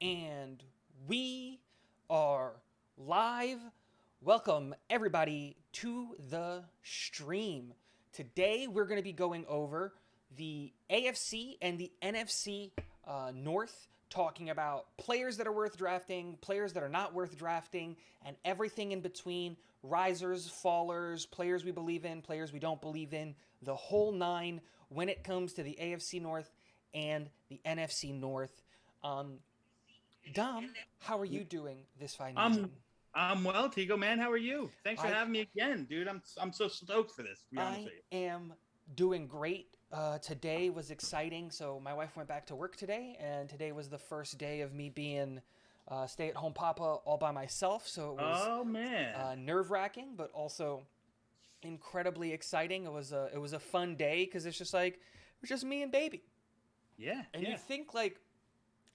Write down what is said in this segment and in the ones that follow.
And we are live. Welcome, everybody, to the stream. Today, we're going to be going over the AFC and the NFC North, talking about players that are worth drafting, players that are not worth drafting, and everything in between risers, fallers, players we believe in, players we don't believe in, the whole nine when it comes to the AFC North and the NFC North. Dom, how are you doing this fine I'm evening? I'm well, Tigo man. How are you? Thanks for I having me again, dude. I'm so stoked for this. To be honest I with you. am doing great. Today was exciting. So my wife went back to work today, and today was the first day of me being stay-at-home papa all by myself. So it was Oh man. nerve-wracking, but also incredibly exciting. It was a fun day because it's just like it was just me and baby. Yeah, And you yeah. think like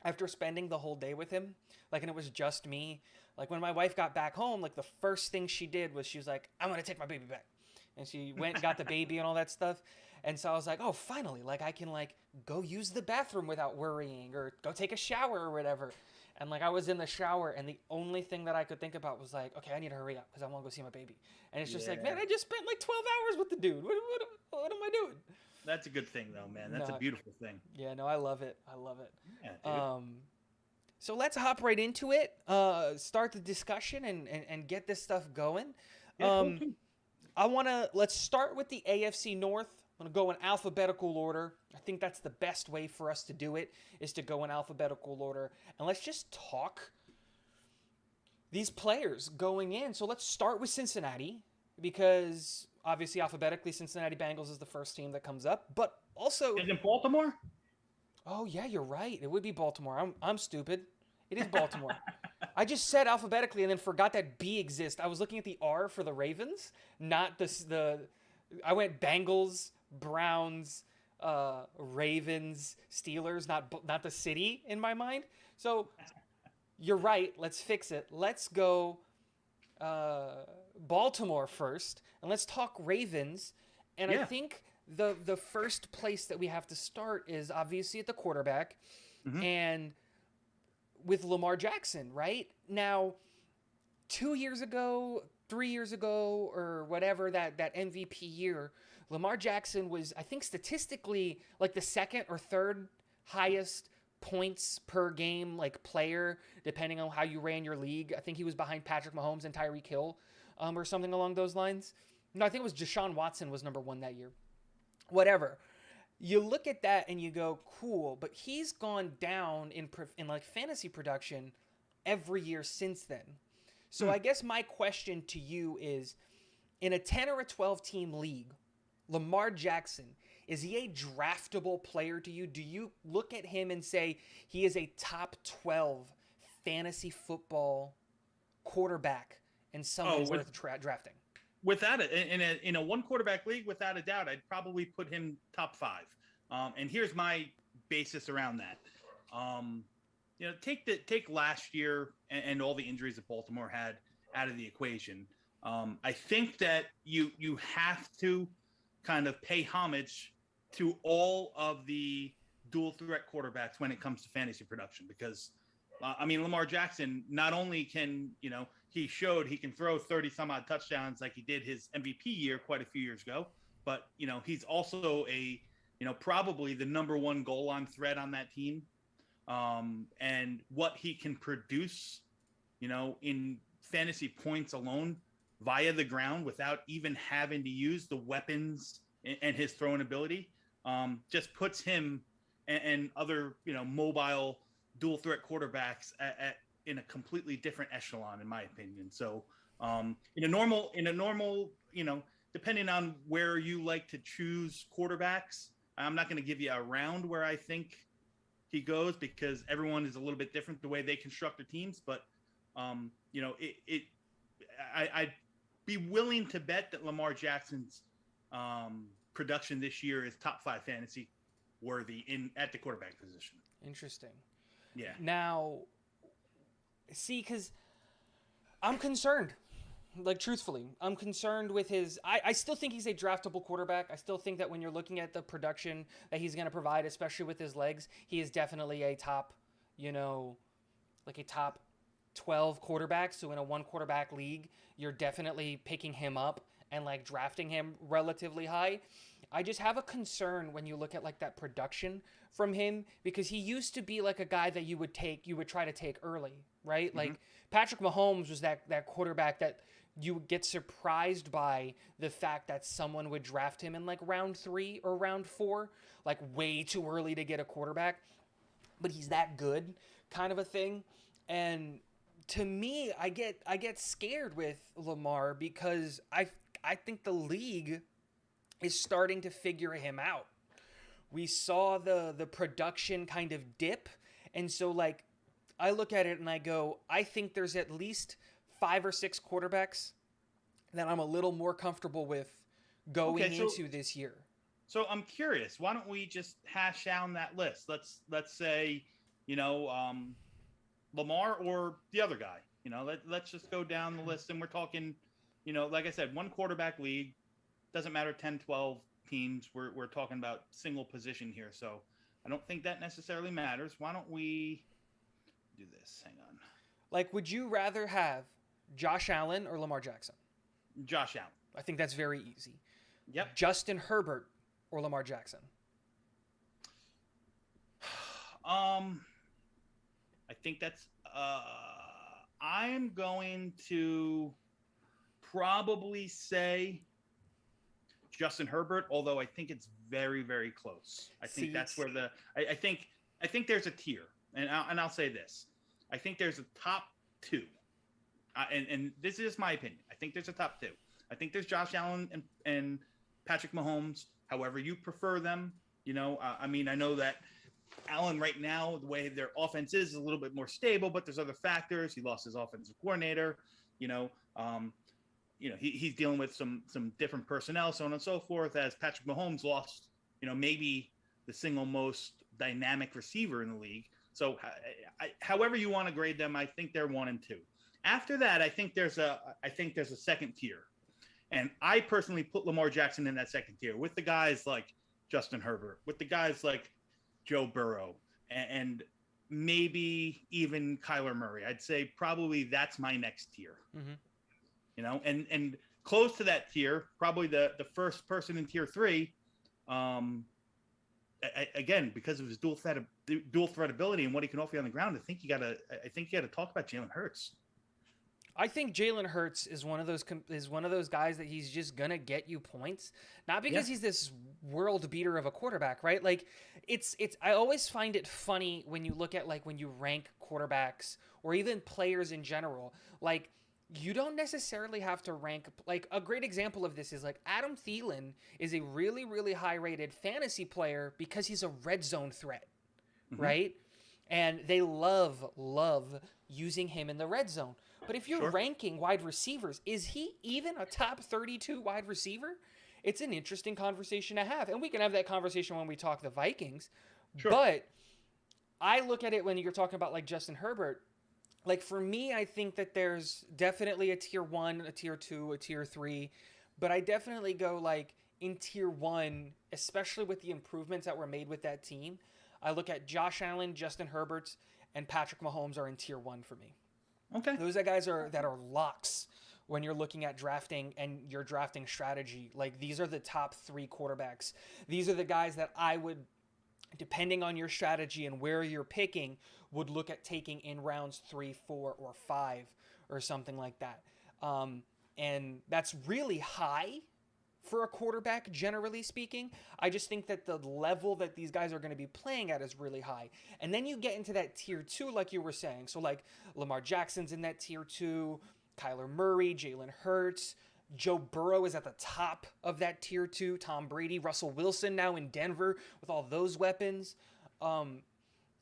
after spending the whole day with him, like, and it was just me, like when my wife got back home, like the first thing she did was she was like, I'm gonna take my baby back. And she went and got the baby and all that stuff. And so I was like, oh, finally, like I can like go use the bathroom without worrying or go take a shower or whatever. And like I was in the shower and the only thing that I could think about was like, okay, I need to hurry up because I want to go see my baby. And it's just like, man, Yeah. I just spent like 12 hours with the dude. What am I doing? That's a good thing though, man. That's a No, beautiful thing. yeah, no, I love it. I love it. Yeah, dude. Um, So let's hop right into it. Start the discussion and get this stuff going. Yeah, cool. Um, let's start with the AFC North. I'm gonna go in alphabetical order. I think that's the best way for us to do it is to go in alphabetical order. And let's just talk these players going in. So let's start with Cincinnati because obviously alphabetically Cincinnati Bengals is the first team that comes up, but also Is it Baltimore? oh yeah, you're right. It would be Baltimore. I'm stupid. It is Baltimore. I just said alphabetically and then forgot that B exists. I was looking at the R for the Ravens, not the. I went Bengals, Browns, Ravens, Steelers, not the city in my mind. So you're right. Let's fix it. Let's go Baltimore first, and let's talk Ravens. And I Yeah. think the first place that we have to start is obviously at the quarterback, Hmm. and with Lamar Jackson. Right now, 2 years ago, 3 years ago, or whatever that MVP year, Lamar Jackson was, I think, statistically like the second or third highest points per game like player, depending on how you ran your league. I think he was behind Patrick Mahomes and Tyreek Hill, or something along those lines. No, I think it was Deshaun Watson was number one that year. Whatever. You look at that and you go, cool, but he's gone down in like fantasy production every year since then. So I guess my question to you is, in a 10 or a 12 team league, Lamar Jackson, is he a draftable player to you? Do you look at him and say he is a top 12 fantasy football quarterback and Oh, someone worth drafting? without it in a one quarterback league, without a doubt, I'd probably put him top five. And here's my basis around that. Um, take last year and all the injuries that Baltimore had out of the equation. I think that you have to kind of pay homage to all of the dual threat quarterbacks when it comes to fantasy production because I mean, Lamar Jackson, not only can, he showed he can throw 30 some odd touchdowns like he did his MVP year quite a few years ago, but, he's also probably the number one goal line threat on that team. And what he can produce, in fantasy points alone via the ground without even having to use the weapons and his throwing ability, just puts him and other, mobile dual threat quarterbacks in a completely different echelon, in my opinion. So, in a normal, depending on where you like to choose quarterbacks, I'm not going to give you a round where I think he goes because everyone is a little bit different the way they construct their teams. But, I'd be willing to bet that Lamar Jackson's production this year is top five fantasy worthy at the quarterback position. Interesting. Yeah. Now, see, because I'm concerned. Like, truthfully, I'm concerned with his. I still think he's a draftable quarterback. I still think that when you're looking at the production that he's going to provide, especially with his legs, he is definitely a top, you know, like a top 12 quarterback. So in a one quarterback league, you're definitely picking him up and like drafting him relatively high. I just have a concern when you look at like that production from him because he used to be like a guy that you would try to take early, right? Mm-hmm. Like Patrick Mahomes was that quarterback that you would get surprised by the fact that someone would draft him in like round 3 or round 4, like way too early to get a quarterback, but he's that good kind of a thing. And to me, I get scared with Lamar because I think the league is starting to figure him out. We saw the production kind of dip, and so like I look at it and I go, I think there's at least 5 or 6 quarterbacks that I'm a little more comfortable with going into this year. So I'm curious. Why don't we just hash down that list? Let's say, Lamar or the other guy. Let's just go down the list, and we're talking, like I said, one quarterback league. Doesn't matter 10, 12 teams. We're talking about single position here. So I don't think that necessarily matters. Why don't we do this? Hang on. Like, would you rather have Josh Allen or Lamar Jackson? Josh Allen. I think that's very easy. Yep. Justin Herbert or Lamar Jackson? I think that's I'm going to probably say Justin Herbert, although I think it's very, very close. I think that's where I think there's a tier, and I'll say this: I think there's a top 2, and this is my opinion. I think there's a top 2. I think there's Josh Allen and Patrick Mahomes. However you prefer them, I mean, I know that Allen right now, the way their offense is a little bit more stable, but there's other factors. He lost his offensive coordinator. He's dealing with some different personnel, so on and so forth. As Patrick Mahomes lost, maybe the single most dynamic receiver in the league. So, however you want to grade them, I think they're 1 and 2. After that, I think there's a second tier, and I personally put Lamar Jackson in that second tier with the guys like Justin Herbert, with the guys like Joe Burrow, and maybe even Kyler Murray. I'd say probably that's my next tier. Mm-hmm. And close to that tier, probably the first person in tier 3. Again, because of his dual threat ability and what he can offer you on the ground, I think you got to talk about Jalen Hurts. I think Jalen Hurts is one of those guys that he's just gonna get you points, not because he's this world beater of a quarterback, right? Like it's I always find it funny when you look at like when you rank quarterbacks or even players in general, like you don't necessarily have to rank. Like a great example of this is like Adam Thielen is a really, really high rated fantasy player because he's a red zone threat, right? And they love using him in the red zone. But if you're ranking wide receivers, is he even a top 32 wide receiver? It's an interesting conversation to have. And we can have that conversation when we talk the Vikings. Sure. But I look at it when you're talking about like Justin Herbert. Like for me, I think that there's definitely a tier 1, a tier 2, a tier 3. But I definitely go like in tier 1, especially with the improvements that were made with that team. I look at Josh Allen, Justin Herbert, and Patrick Mahomes are in tier 1 for me. Okay. Those are guys that are locks when you're looking at drafting and your drafting strategy. Like these are the top 3 quarterbacks. These are the guys that I would, depending on your strategy and where you're picking, would look at taking in rounds 3, 4, or 5 or something like that. And that's really high for a quarterback, generally speaking. I just think that the level that these guys are going to be playing at is really high. And then you get into that tier 2, like you were saying. So like Lamar Jackson's in that tier 2, Kyler Murray, Jalen Hurts, Joe Burrow is at the top of that tier 2, Tom Brady, Russell Wilson now in Denver with all those weapons.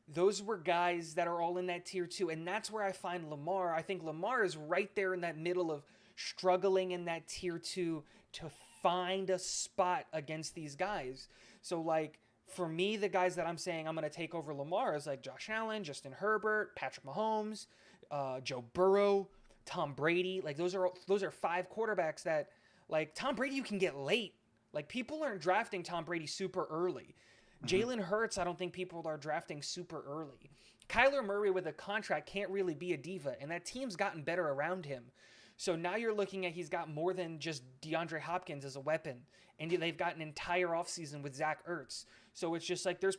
Those were guys that are all in that tier 2. And that's where I find Lamar. I think Lamar is right there in that middle of struggling in that tier 2 to find a spot against these guys. So like for me, the guys that I'm saying I'm going to take over Lamar is like Josh Allen, Justin Herbert, Patrick Mahomes, Joe Burrow, Tom Brady. Like those are 5 quarterbacks that like Tom Brady you can get late. Like people aren't drafting Tom Brady super early. Jalen Hurts, I don't think people are drafting super early. Kyler Murray with a contract can't really be a diva, and that team's gotten better around him. So now you're looking at he's got more than just DeAndre Hopkins as a weapon, and they've got an entire offseason with Zach Ertz. So it's just like there's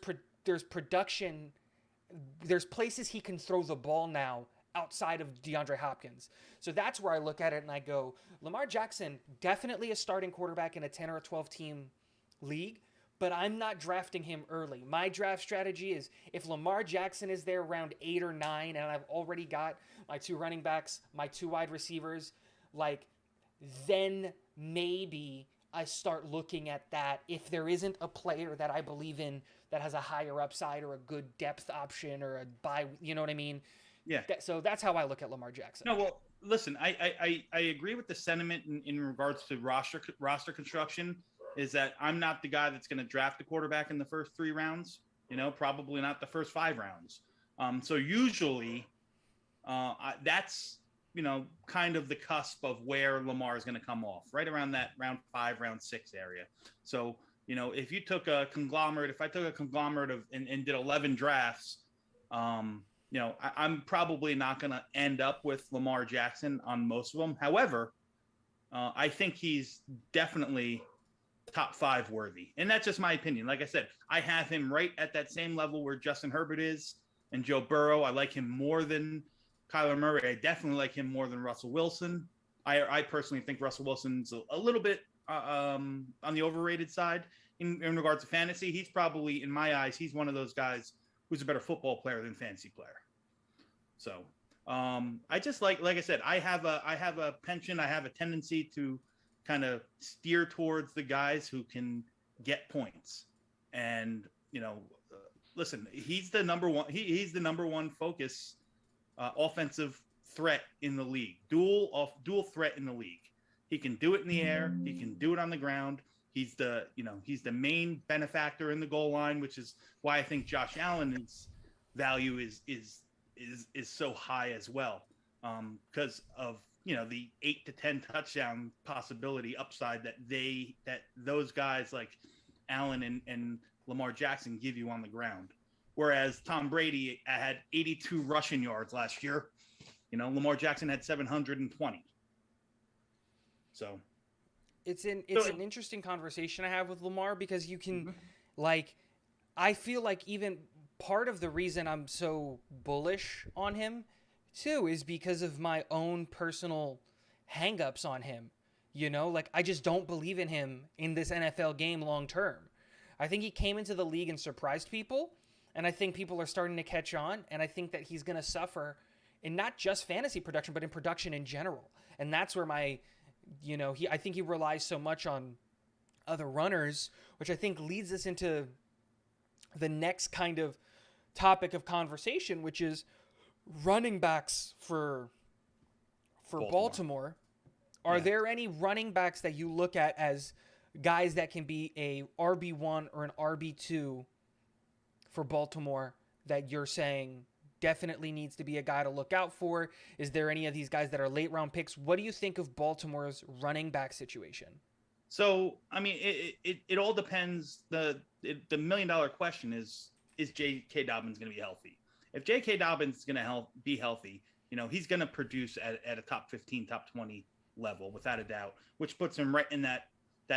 production, there's places he can throw the ball now outside of DeAndre Hopkins. So that's where I look at it and I go, Lamar Jackson, definitely a starting quarterback in a 10 or a 12 team league, but I'm not drafting him early. My draft strategy is if Lamar Jackson is there around 8 or 9 and I've already got my 2 running backs, my 2 wide receivers, like, then maybe I start looking at that if there isn't a player that I believe in that has a higher upside or a good depth option or a buy, you know what I mean? Yeah. So that's how I look at Lamar Jackson. No, well, listen, I agree with the sentiment in regards to roster construction. Is that I'm not the guy that's going to draft a quarterback in the first 3 rounds. Probably not the first 5 rounds. So usually, that's kind of the cusp of where Lamar is going to come off, right around that round 5, round 6 area. So if you took a conglomerate, if I took a conglomerate and did 11 drafts, I'm probably not going to end up with Lamar Jackson on most of them. However, I think he's definitely top 5 worthy. And that's just my opinion. Like I said, I have him right at that same level where Justin Herbert is and Joe Burrow. I like him more than Kyler Murray. I definitely like him more than Russell Wilson. I personally think Russell Wilson's a little bit on the overrated side in regards to fantasy. He's probably, in my eyes, he's one of those guys who's a better football player than fantasy player. So I just like I said, I have a penchant. I have a tendency to kind of steer towards the guys who can get points. And, listen, he's the number one. He's the number one focus offensive threat in the league. Dual threat in the league. He can do it in the air. He can do it on the ground. He's the main benefactor in the goal line, which is why I think Josh Allen's value is so high as well, because of the 8 to 10 touchdown possibility upside that those guys like Allen and Lamar Jackson give you on the ground. Whereas Tom Brady had 82 rushing yards last year, Lamar Jackson had 720. So it's an interesting conversation I have with Lamar, because you can I feel like even part of the reason I'm so bullish on him too is because of my own personal hangups on him. I just don't believe in him in this NFL game long term. I think he came into the league and surprised people, and I think people are starting to catch on, and I think that he's going to suffer in not just fantasy production, but in production in general. And that's where I think he relies so much on other runners, which I think leads us into the next kind of topic of conversation, which is running backs for Baltimore. Are there any running backs that you look at as guys that can be a RB1 or an RB2 for Baltimore that you're saying definitely needs to be a guy to look out for? Is there any of these guys that are late round picks? What do you think of Baltimore's running back situation? So, I mean, it all depends. The $1 million question is J.K. Dobbins going to be healthy? If J.K. Dobbins is going to be healthy, he's going to produce at a top 15, top 20 level without a doubt, which puts him right in that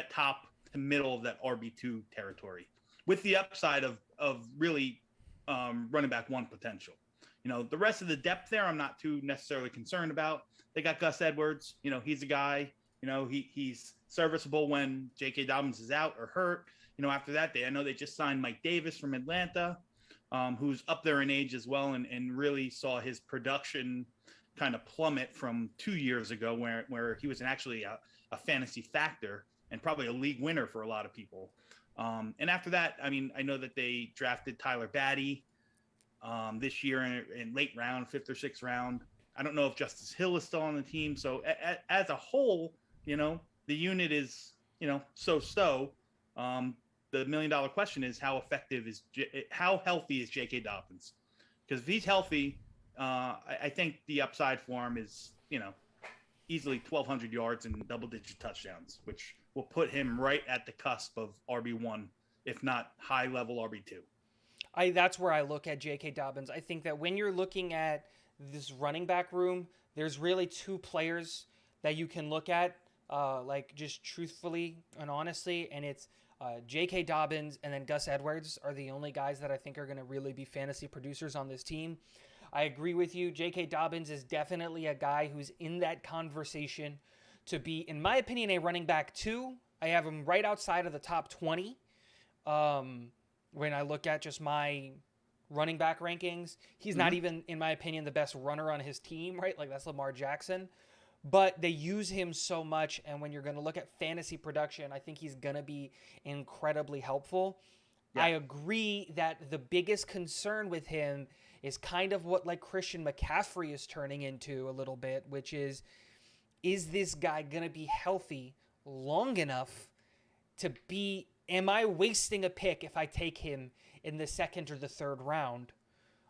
top to middle of that RB2 territory, with the upside of really running back 1 potential. The rest of the depth there, I'm not too necessarily concerned about. They got Gus Edwards. He's a guy. He's serviceable when J.K. Dobbins is out or hurt. After that, I know they just signed Mike Davis from Atlanta, who's up there in age as well, and really saw his production kind of plummet from 2 years ago, where he was actually a fantasy factor and probably a league winner for a lot of people. And after that, I mean, I know that they drafted Tyler Batty this year in late round, 5th or 6th round. I don't know if Justice Hill is still on the team. So as a whole, the unit is, so. The $1 million question is how healthy is J.K. Dobbins? Because if he's healthy, I think the upside for him is, easily 1,200 yards and double-digit touchdowns, which will put him right at the cusp of RB1, if not high-level RB2. That's where I look at J.K. Dobbins. I think that when you're looking at this running back room, there's really two players that you can look at, like just truthfully and honestly, and it's J.K. Dobbins and then Gus Edwards are the only guys that I think are going to really be fantasy producers on this team. I agree with you. J.K. Dobbins is definitely a guy who's in that conversation to be, in my opinion, a running back 2. I have him right outside of the top 20. When I look at just my running back rankings, he's not even, in my opinion, the best runner on his team, right? Like, that's Lamar Jackson. But they use him so much, and when you're going to look at fantasy production, I think he's going to be incredibly helpful. Yeah. I agree that the biggest concern with him is kind of what like Christian McCaffrey is turning into a little bit, which is this guy going to be healthy long enough to be, am I wasting a pick if I take him in the second or the third round,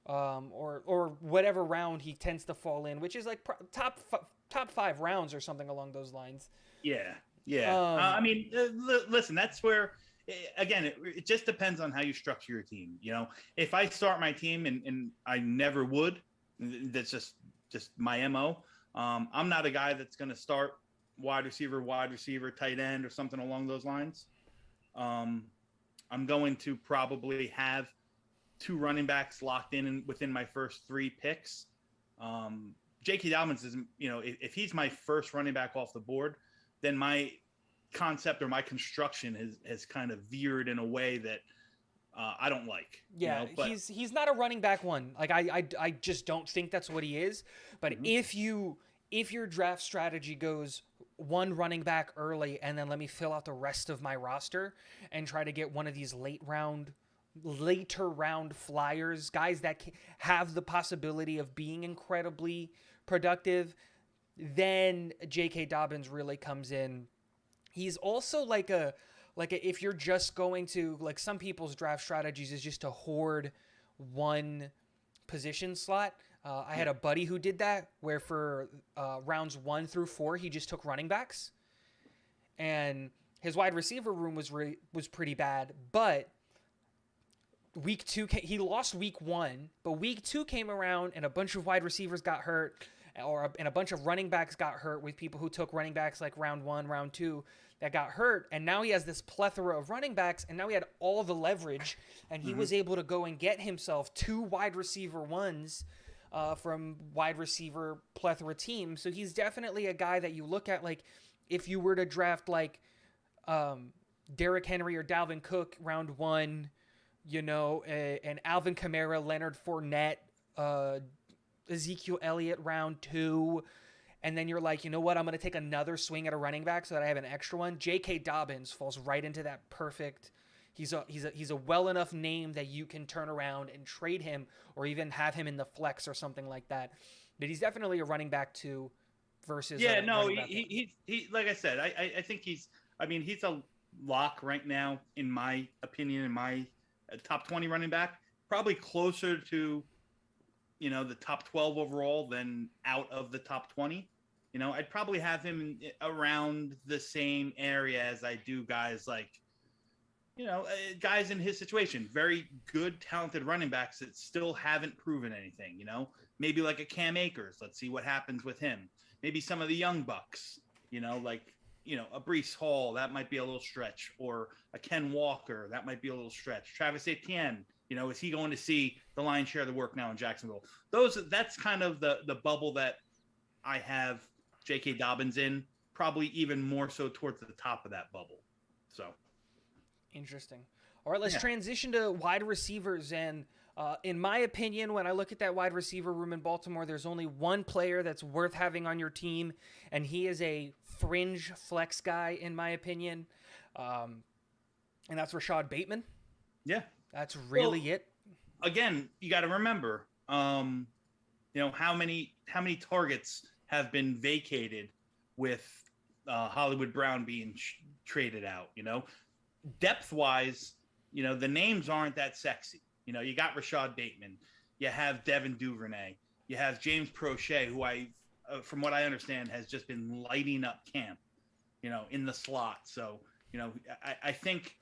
or whatever round he tends to fall in, which is like top 5 rounds or something along those lines. Yeah. I mean, listen, that's where, again, it just depends on how you structure your team. You know, if I start my team and I never would, that's just my MO. I'm not a guy that's going to start wide receiver, tight end, or something along those lines. I'm going to probably have 2 running backs locked in within my first 3 picks. J.K. Dobbins is, you know, if he's my first running back off the board, then my concept or my construction has kind of veered in a way that I don't like. Yeah, you know? But he's not a running back 1. Like I just don't think that's what he is. But if your draft strategy goes 1 running back early and then let me fill out the rest of my roster and try to get one of these later round flyers, guys that have the possibility of being incredibly productive, then J.K. Dobbins really comes in. He's also like a if you're just going to, like, some people's draft strategies is just to hoard 1 position slot. I had a buddy who did that, where for rounds 1 through 4, he just took running backs, and his wide receiver room was pretty bad. But week 2, he lost week 1, but week 2 came around and a bunch of wide receivers got hurt, and a bunch of running backs got hurt with people who took running backs like round 1, round 2 that got hurt. And now he has this plethora of running backs, and now he had all the leverage, and he was able to go and get himself 2 wide receiver 1s from wide receiver plethora teams. So he's definitely a guy that you look at, like, if you were to draft like Derrick Henry or Dalvin Cook round 1, you know, and Alvin Kamara, Leonard Fournette, Ezekiel Elliott round 2, and then you're like, you know what, I'm going to take another swing at a running back so that I have an extra one. J.K. Dobbins falls right into that perfect. He's a well enough name that you can turn around and trade him, or even have him in the flex or something like that. But he's definitely a running back 2 versus he like I said, I think he's a lock right now, in my opinion, in my top 20 running back, probably closer to, you know, the top 12 overall than out of the top 20. You know, I'd probably have him around the same area as I do guys like, you know, guys in his situation, very good, talented running backs that still haven't proven anything, you know, maybe like a Cam Akers. Let's see what happens with him. Maybe some of the young bucks, you know, like, you know, a Breece Hall, that might be a little stretch, or a Ken Walker, that might be a little stretch. Travis Etienne, you know, is he going to see the lion's share of the work now in Jacksonville? That's kind of the bubble that I have J.K. Dobbins in, probably even more so towards the top of that bubble. So interesting. All right, let's transition to wide receivers. And in my opinion, when I look at that wide receiver room in Baltimore, there's only one player that's worth having on your team, and he is a fringe flex guy, in my opinion. And that's Rashad Bateman. Yeah. That's really it. Again, you got to remember, you know, how many targets have been vacated with Hollywood Brown being traded out, you know? Depth-wise, you know, the names aren't that sexy. You know, you got Rashad Bateman. You have Devin Duvernay. You have James Prochet, who from what I understand, has just been lighting up camp, you know, in the slot. So, you know, I think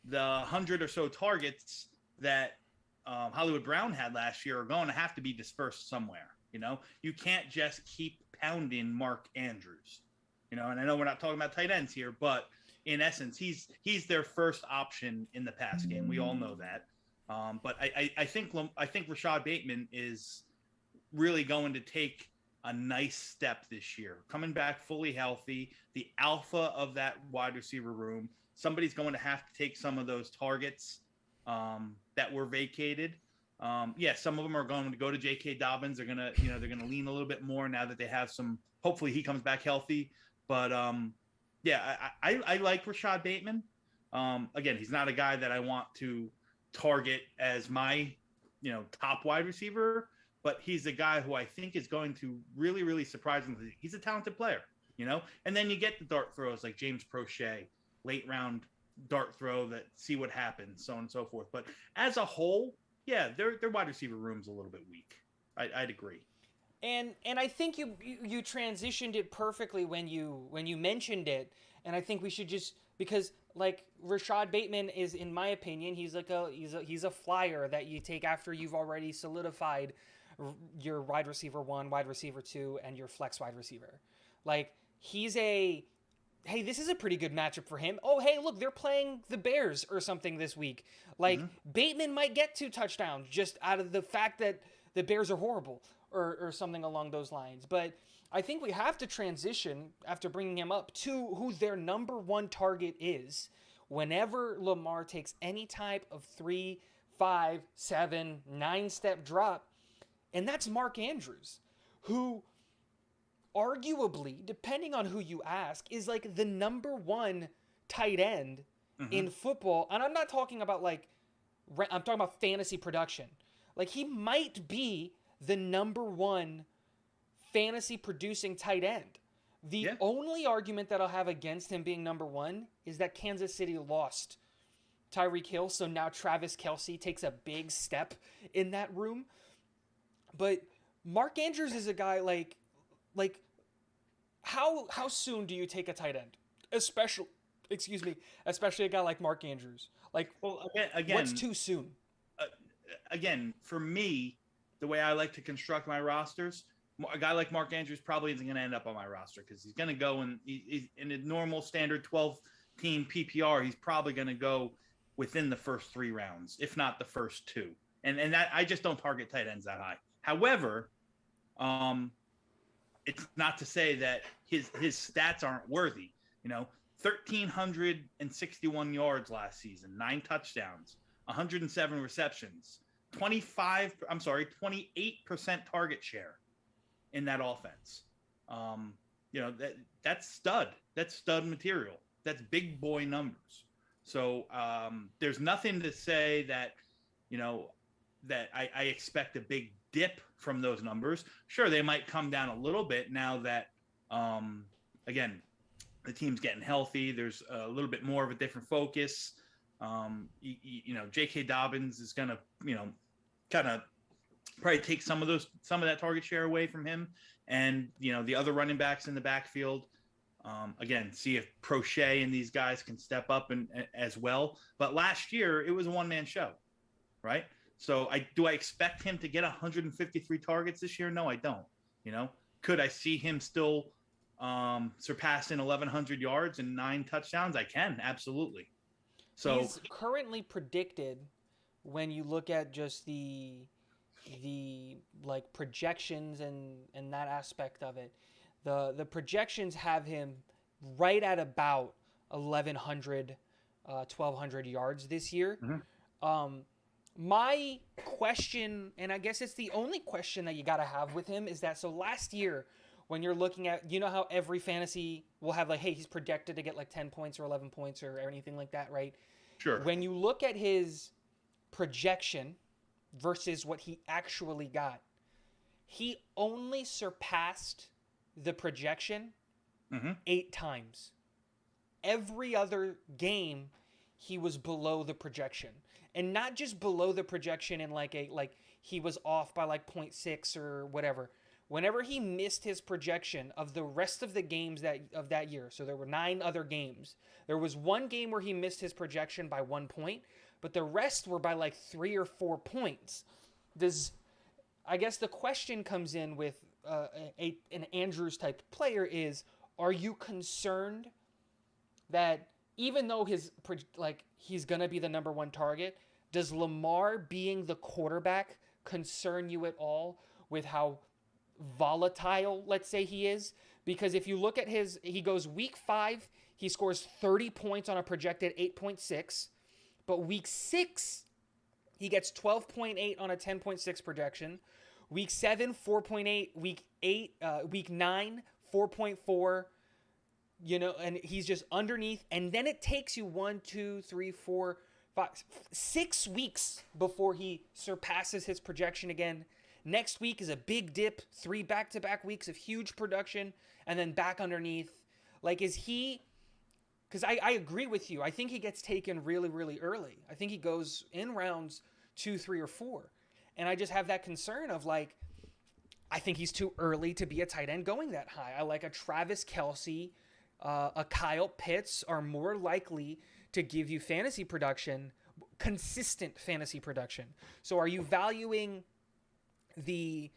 the 100 or so targets that Hollywood Brown had last year are going to have to be dispersed somewhere. You can't just keep pounding Mark Andrews. And I know we're not talking about tight ends here, but in essence, he's their first option in the pass game. We all know that. But I think Rashad Bateman is really going to take a nice step this year, coming back fully healthy, the alpha of that wide receiver room. Somebody's going to have to take some of those targets that were vacated. Some of them are going to go to J.K. Dobbins. They're gonna lean a little bit more now that they have some. Hopefully, he comes back healthy. But I like Rashad Bateman. Again, he's not a guy that I want to target as my top wide receiver, but he's a guy who I think is going to really, really surprise him. He's a talented player, And then you get the dart throws like James Prochet, late round dart throw that see what happens, so on and so forth. But as a whole, their wide receiver room's a little bit weak. I'd agree. And I think you transitioned it perfectly when you mentioned it, and I think we should just, because like Rashad Bateman is, in my opinion, he's a flyer that you take after you've already solidified your wide receiver 1, wide receiver 2, and your flex wide receiver. Like hey, this is a pretty good matchup for him. Oh, hey, look, they're playing the Bears or something this week. Like Bateman might get 2 touchdowns just out of the fact that the Bears are horrible. Or something along those lines. But I think we have to transition, after bringing him up, to who their number 1 target is whenever Lamar takes any type of 3, 5, 7, 9-step drop, and that's Mark Andrews, who arguably, depending on who you ask, is like the number 1 tight end in football. And I'm not talking about I'm talking about fantasy production. Like, he might be the number 1 fantasy producing tight end. The only argument that I'll have against him being number 1 is that Kansas City lost Tyreek Hill, so now Travis Kelce takes a big step in that room. But Mark Andrews is a guy like how soon do you take a tight end? Especially a guy like Mark Andrews. Again, what's too soon? Again, for me, the way I like to construct my rosters, a guy like Mark Andrews probably isn't going to end up on my roster because he's going to go in a normal standard 12-team PPR. He's probably going to go within the first 3 rounds, if not the first 2. And that, I just don't target tight ends that high. However, it's not to say that his stats aren't worthy. 1,361 yards last season, 9 touchdowns, 107 receptions. 28% target share in that offense. That's stud. That's stud material. That's big boy numbers. So there's nothing to say that I expect a big dip from those numbers. Sure, they might come down a little bit now that again, the team's getting healthy. There's a little bit more of a different focus. J.K. Dobbins is gonna kind of probably take some of that target share away from him, and the other running backs in the backfield. Again, see if Prochet and these guys can step up and as well. But last year it was a one-man show, right? So do I expect him to get 153 targets this year? No, I don't. Could I see him still surpassing 1,100 yards and 9 touchdowns? I can, absolutely. So he's currently predicted, when you look at just the projections and that aspect of it, the projections have him right at about 1,100, 1,200 yards this year. My question, and I guess it's the only question that you got to have with him, is that, so last year, when you're looking at, how every fantasy will have hey, he's projected to get 10 points or 11 points or anything like that, right? Sure. When you look at his projection versus what he actually got, he only surpassed the projection 8 times. Every other game, he was below the projection. And not just below the projection in he was off by 0.6 or whatever. Whenever he missed his projection of the rest of the games of that year, so there were 9 other games, there was one game where he missed his projection by 1 point, but the rest were by like 3 or 4 points. Does I guess the question comes in with an Andrews type player is, are you concerned that even though he's gonna be the number one target, does Lamar being the quarterback concern you at all with how volatile, let's say, he is? Because if you look at he goes week 5, he scores 30 points on a projected 8.6, but week 6 he gets 12.8 on a 10.6 projection. Week 7, 4.8. Week 9, 4.4. And he's just underneath. And then it takes you 1, 2, 3, 4, 5, 6 weeks before he surpasses his projection again. Next week is a big dip. 3 back-to-back weeks of huge production, and then back underneath. Like, is he? Because I agree with you. I think he gets taken really, really early. I think he goes in rounds 2, 3, or 4. And I just have that concern of like, I think he's too early to be a tight end going that high. I like a Travis Kelce, a Kyle Pitts are more likely to give you fantasy production, consistent fantasy production. So are you valuing the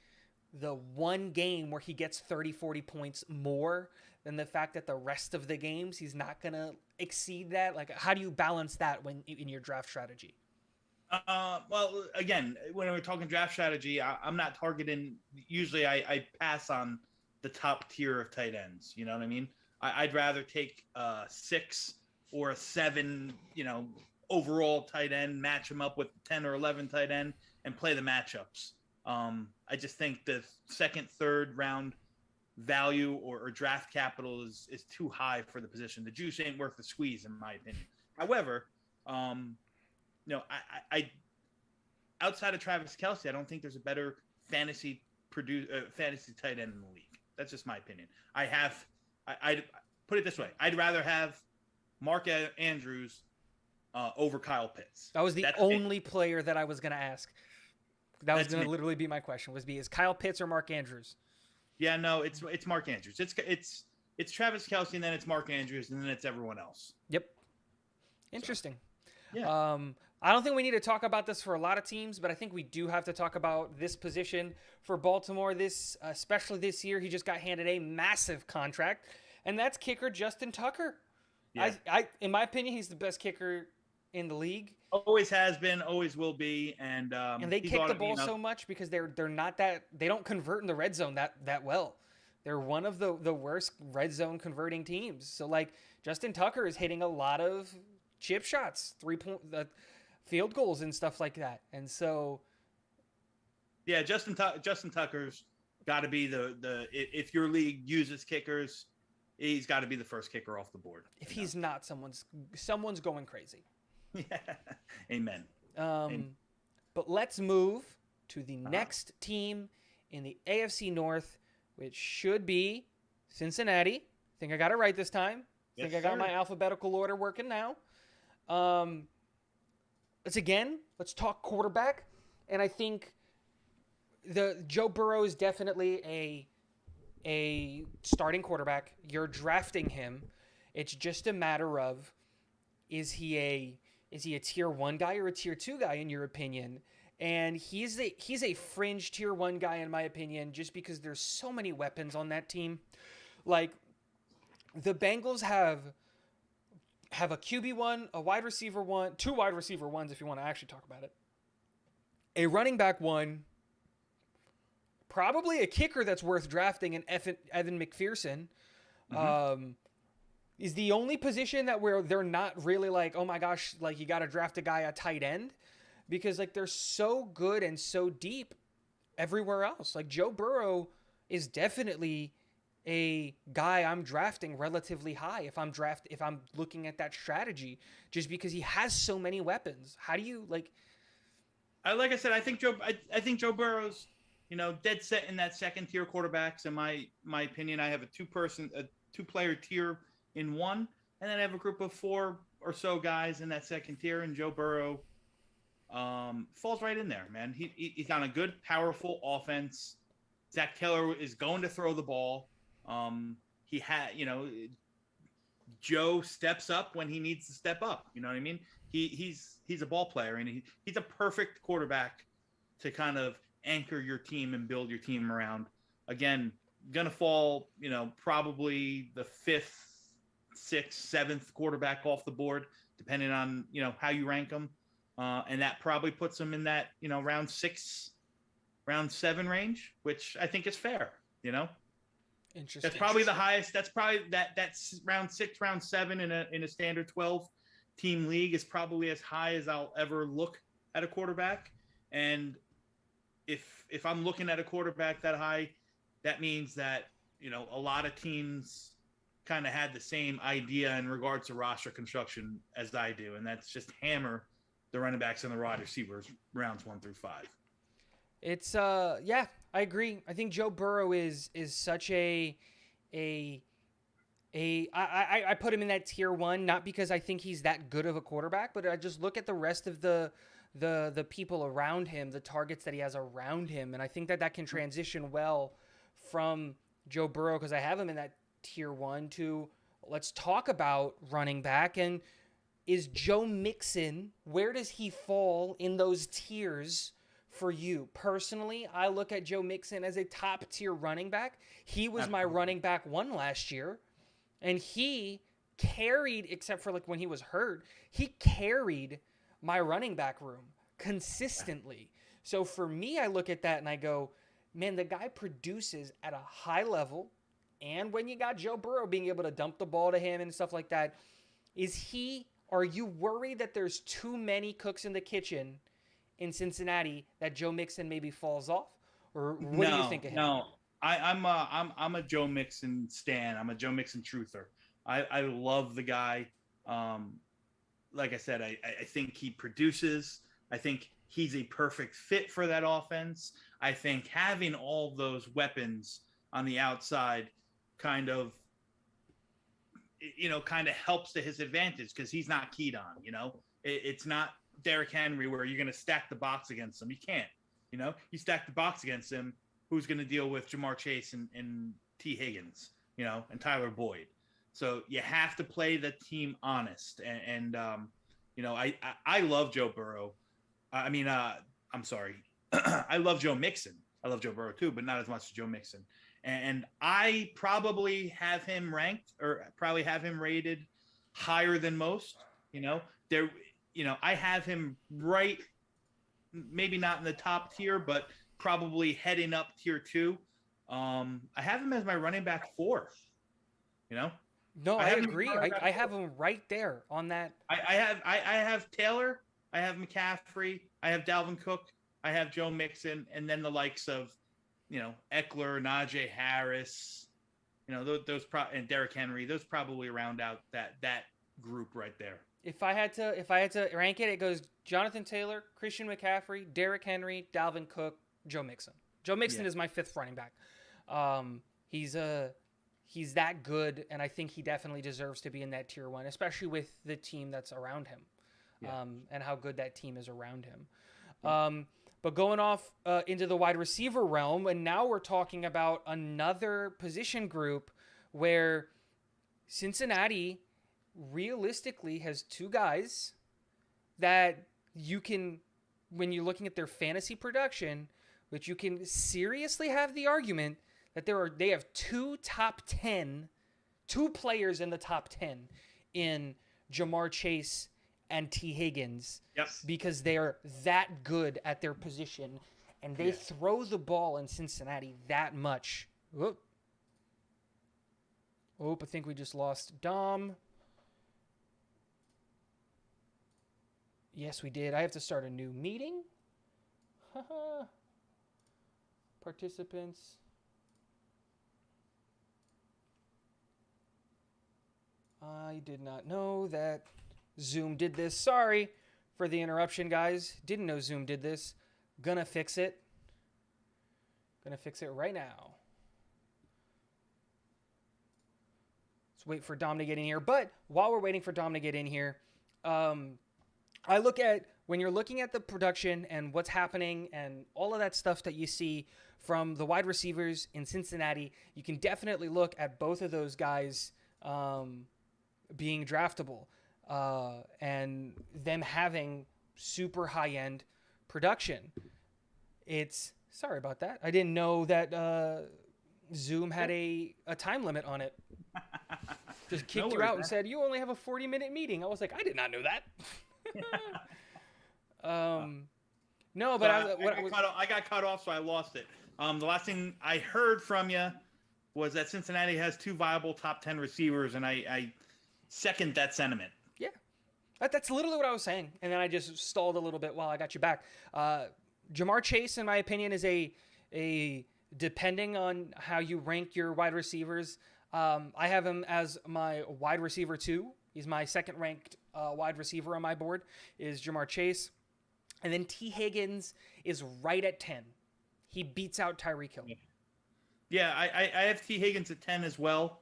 one game where he gets 30, 40 points more than the fact that the rest of the games he's not going to exceed that? Like, how do you balance that when in your draft strategy? Well, again, when we're talking draft strategy, I'm not targeting. Usually, I pass on the top tier of tight ends. You know what I mean? I'd rather take a 6 or a 7, overall tight end, match him up with 10 or 11 tight end, and play the matchups. I just think the second, third round value or draft capital is too high for the position. The juice ain't worth the squeeze, in my opinion. However, I outside of Travis Kelce, I don't think there's a better fantasy tight end in the league. That's just my opinion. I'd put it this way: I'd rather have Mark Andrews over Kyle Pitts. That was the only player that I was going to ask. That was going to literally be my question: is Kyle Pitts or Mark Andrews? Yeah, no, it's Mark Andrews. It's Travis Kelce, and then it's Mark Andrews, and then it's everyone else. Yep. Interesting. So, yeah. I don't think we need to talk about this for a lot of teams, but I think we do have to talk about this position for Baltimore. Especially this year, he just got handed a massive contract, and that's kicker Justin Tucker. Yeah. In my opinion, he's the best kicker in the league. Always has been, always will be, and they kick the ball so much because they're not that, they don't convert in the red zone that well. They're one of the worst red zone converting teams. So like Justin Tucker is hitting a lot of chip shots, 3-point field goals and stuff like that. And so yeah, Justin Tucker's got to be the if your league uses kickers, he's got to be the first kicker off the board. If he's not, someone's going crazy. Yeah. Amen. But let's move to the next team in the AFC North, which should be Cincinnati. I think I got it right this time. I think I got my alphabetical order working now. Let's talk quarterback. And I think Joe Burrow is definitely a starting quarterback. You're drafting him. It's just a matter of, is he a tier 1 guy or a tier 2 guy in your opinion? And he's a fringe tier 1 guy in my opinion, just because there's so many weapons on that team. Like the Bengals have a QB1, a wide receiver 1, 2 wide receiver 1s if you want to actually talk about it, a running back 1, probably a kicker that's worth drafting, in Evan McPherson. Is the only position where they're not really like, oh my gosh, like you got to draft a guy at tight end, because like they're so good and so deep everywhere else. Like Joe Burrow is definitely a guy I'm drafting relatively high if I'm looking at that strategy, just because he has so many weapons. How do you like? Like I said, I think Joe Burrow's, dead set in that second tier quarterbacks. In my opinion, I have a 2-player tier in one, and then I have a group of 4 or so guys in that second tier, and Joe Burrow falls right in there, man. He's on a good, powerful offense. Zach Taylor is going to throw the ball. Joe steps up when he needs to step up. You know what I mean? He's a ball player, and he's a perfect quarterback to kind of anchor your team and build your team around. Again, gonna fall, probably the fifth, sixth, seventh quarterback off the board, depending on how you rank them, and that probably puts them in that round 6, round 7 range, which I think is fair. Interesting. That's probably the highest. That's probably that's round 6, round 7 in a standard 12 team league is probably as high as I'll ever look at a quarterback. And if I'm looking at a quarterback that high, that means that a lot of teams kind of had the same idea in regards to roster construction as I do, and that's just hammer the running backs and the wide receivers rounds 1 through 5. It's yeah, I agree. I think Joe Burrow is such I put him in that tier 1, not because I think he's that good of a quarterback, but I just look at the rest of the people around him, the targets that he has around him, and I think that can transition well from Joe Burrow, because I have him in that tier 1, to let's talk about running back. And is Joe Mixon, where does he fall in those tiers for you? Personally, I look at Joe Mixon as a top tier running back. He was my running back 1 last year, and he carried, except for like when he was hurt, he carried my running back room consistently. So for me, I look at that and I go, man, the guy produces at a high level. And when you got Joe Burrow being able to dump the ball to him and stuff like that, are you worried that there's too many cooks in the kitchen in Cincinnati that Joe Mixon maybe falls off? Or what do you think of him? No, I'm a Joe Mixon stan. I'm a Joe Mixon truther. I love the guy. Like I said, I think he produces. I think he's a perfect fit for that offense. I think having all those weapons on the outside kind of helps to his advantage, because he's not keyed on. It's not Derrick Henry where you're going to stack the box against him. You can't. You stack the box against him, who's going to deal with Jamar Chase and T. Higgins, and Tyler Boyd. So you have to play the team honest. And I love Joe Burrow. I'm sorry. I love Joe Mixon. I love Joe Burrow too, but not as much as Joe Mixon. And I probably have him ranked, or probably have him rated higher than most. I have him right, maybe not in the top tier, but probably heading up tier 2. I have him as my running back 4th. No, I agree. I have him right there on that. I have Taylor, I have McCaffrey, I have Dalvin Cook, I have Joe Mixon, and then the likes of, Eckler, Najee Harris, and Derrick Henry. Those probably round out that group right there. If I had to rank it, it goes Jonathan Taylor, Christian McCaffrey, Derrick Henry, Dalvin Cook, Joe Mixon. Joe Mixon is my 5th running back. He's that good, and I think he definitely deserves to be in that tier 1, especially with the team that's around him, and how good that team is around him. But going off into the wide receiver realm, and now we're talking about another position group where Cincinnati realistically has 2 guys that you can, when you're looking at their fantasy production, which you can seriously have the argument that they have 2 players in the top 10 in Jamar Chase and T. Higgins, because they are that good at their position, and they throw the ball in Cincinnati that much. I think we just lost Dom. Yes, we did. I have to start a new meeting. Participants. I did not know that Zoom did this. Sorry for the interruption, guys. Didn't know Zoom did this. Gonna fix it. Gonna fix it right now. Let's wait for Dom to get in here. But while we're waiting for Dom to get in here, I look at, when you're looking at the production and what's happening and all of that stuff that you see from the wide receivers in Cincinnati, you can definitely look at both of those guys being draftable. and them having super high end production. It's sorry about that. I didn't know that Zoom had a time limit on it. Just kicked you out and said you only have a 40-minute meeting. I was like, I did not know that. No, but I got cut off, so I lost it. The last thing I heard from you was that Cincinnati has 2 viable top 10 receivers, and I second that sentiment. Yeah, that's literally what I was saying, and then I just stalled a little bit while I got you back. Jamar Chase, in my opinion, is a depending on how you rank your wide receivers. I have him as my wide receiver 2. He's my second ranked wide receiver on my board is Jamar Chase. And then T. Higgins is right at 10. He beats out Tyreek Hill. Yeah, I have T. Higgins at 10 as well.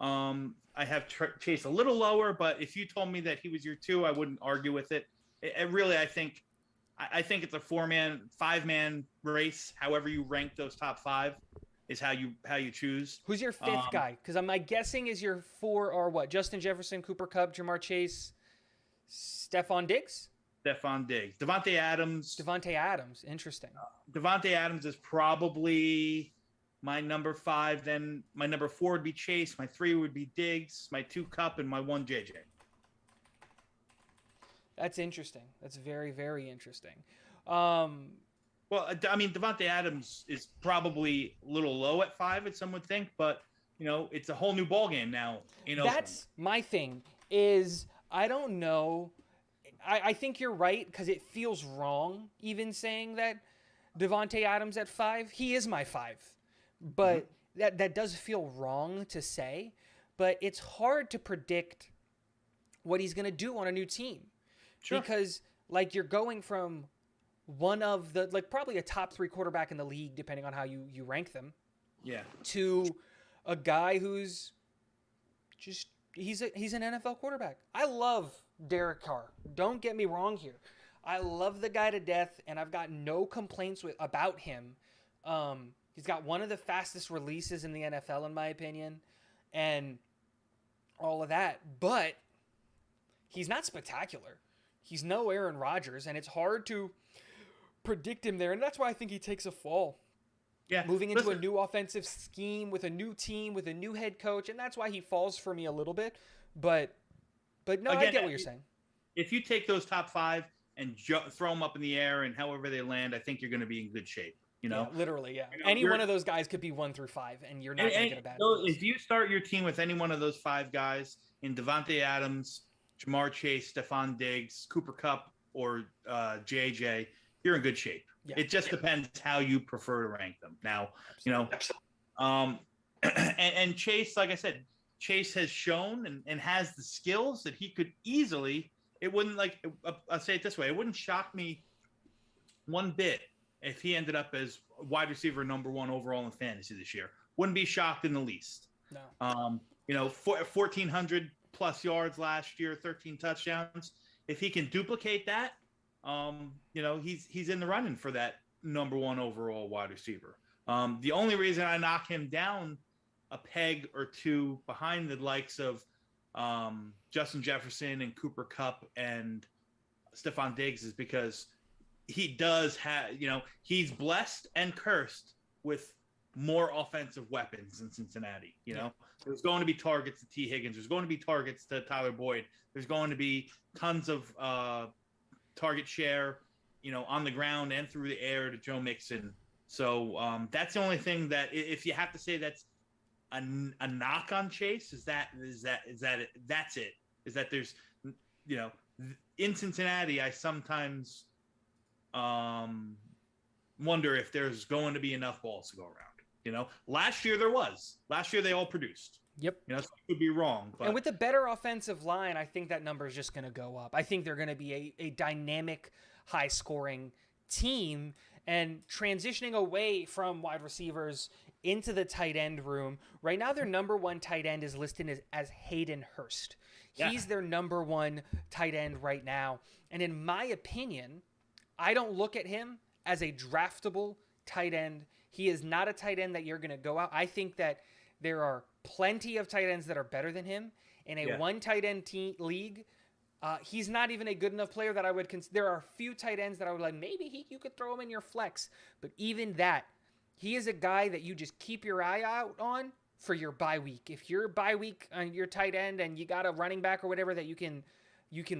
I have Chase a little lower, but if you told me that he was your 2, I wouldn't argue with it. Really, I think it's a 5-man race. However you rank those top 5 is how you choose. Who's your 5th guy? Because my guessing is your 4 are what? Justin Jefferson, Cooper Kupp, Jamar Chase, Stephon Diggs? Stephon Diggs. Devontae Adams. Interesting. Devontae Adams is probably my number 5. Then my number 4 would be Chase. My 3 would be Diggs. My 2 Kupp, and my 1 JJ. That's interesting. That's very, very interesting. Well, I mean, Devontae Adams is probably a little low at 5, as some would think, but it's a whole new ballgame now. That's my thing. Is I don't know. I think you're right because it feels wrong even saying that Devontae Adams at 5. He is my 5, but that does feel wrong to say. But it's hard to predict what he's going to do on a new team. Sure. Because you're going from one of the probably a top 3 quarterback in the league, depending on how you rank them. Yeah. To a guy who's just he's an NFL quarterback. I love Derek Carr. Don't get me wrong here. I love the guy to death, and I've got no complaints about him. He's got one of the fastest releases in the NFL, in my opinion, and all of that. But he's not spectacular. He's no Aaron Rodgers, and it's hard to predict him there, and that's why I think he takes a fall. Yeah, moving into a new offensive scheme with a new team, with a new head coach, and that's why he falls for me a little bit. But no, again, I get what you're saying. If you take those top 5 and throw them up in the air and however they land, I think you're going to be in good shape. Yeah, literally, yeah. Any one of those guys could be 1 through 5, and you're not going to get a bad. If you start your team with any one of those 5 guys in Devontae Adams, Jamar Chase, Stephon Diggs, Cooper Kupp, or JJ, you're in good shape. Yeah. It just depends how you prefer to rank them. Now, and Chase, like I said, Chase has shown and has the skills that he could easily. It wouldn't I'll say it this way. It wouldn't shock me one bit if he ended up as wide receiver number 1 overall in fantasy this year. Wouldn't be shocked in the least. No. 1,400 plus yards last year, 13 touchdowns. If he can duplicate that, he's in the running for that number 1 overall wide receiver. The only reason I knock him down a peg or 2 behind the likes of Justin Jefferson and Cooper Kupp and Stephon Diggs is because he does have, he's blessed and cursed with more offensive weapons in Cincinnati. There's going to be targets to T. Higgins. There's going to be targets to Tyler Boyd. There's going to be tons of target share, on the ground and through the air to Joe Mixon. So that's the only thing that if you have to say that's a knock on Chase is that it, that's it. Is that there's, in Cincinnati, I sometimes wonder if there's going to be enough balls to go around. Last year there was. Last year they all produced. Yep. So I could be wrong. But. And with the better offensive line, I think that number is just going to go up. I think they're going to be a dynamic, high-scoring team. And transitioning away from wide receivers into the tight end room, right now their number 1 tight end is listed as Hayden Hurst. Yeah. He's their number 1 tight end right now. And in my opinion, I don't look at him as a draftable tight end. He is not a tight end that you're going to go out. I think that there are plenty of tight ends that are better than him. In a 1 tight end league, He's not even a good enough player that I would consider. There are a few tight ends that I would like, maybe you could throw him in your flex. But even that, he is a guy that you just keep your eye out on for your bye week. If you're bye week on your tight end and you got a running back or whatever that you can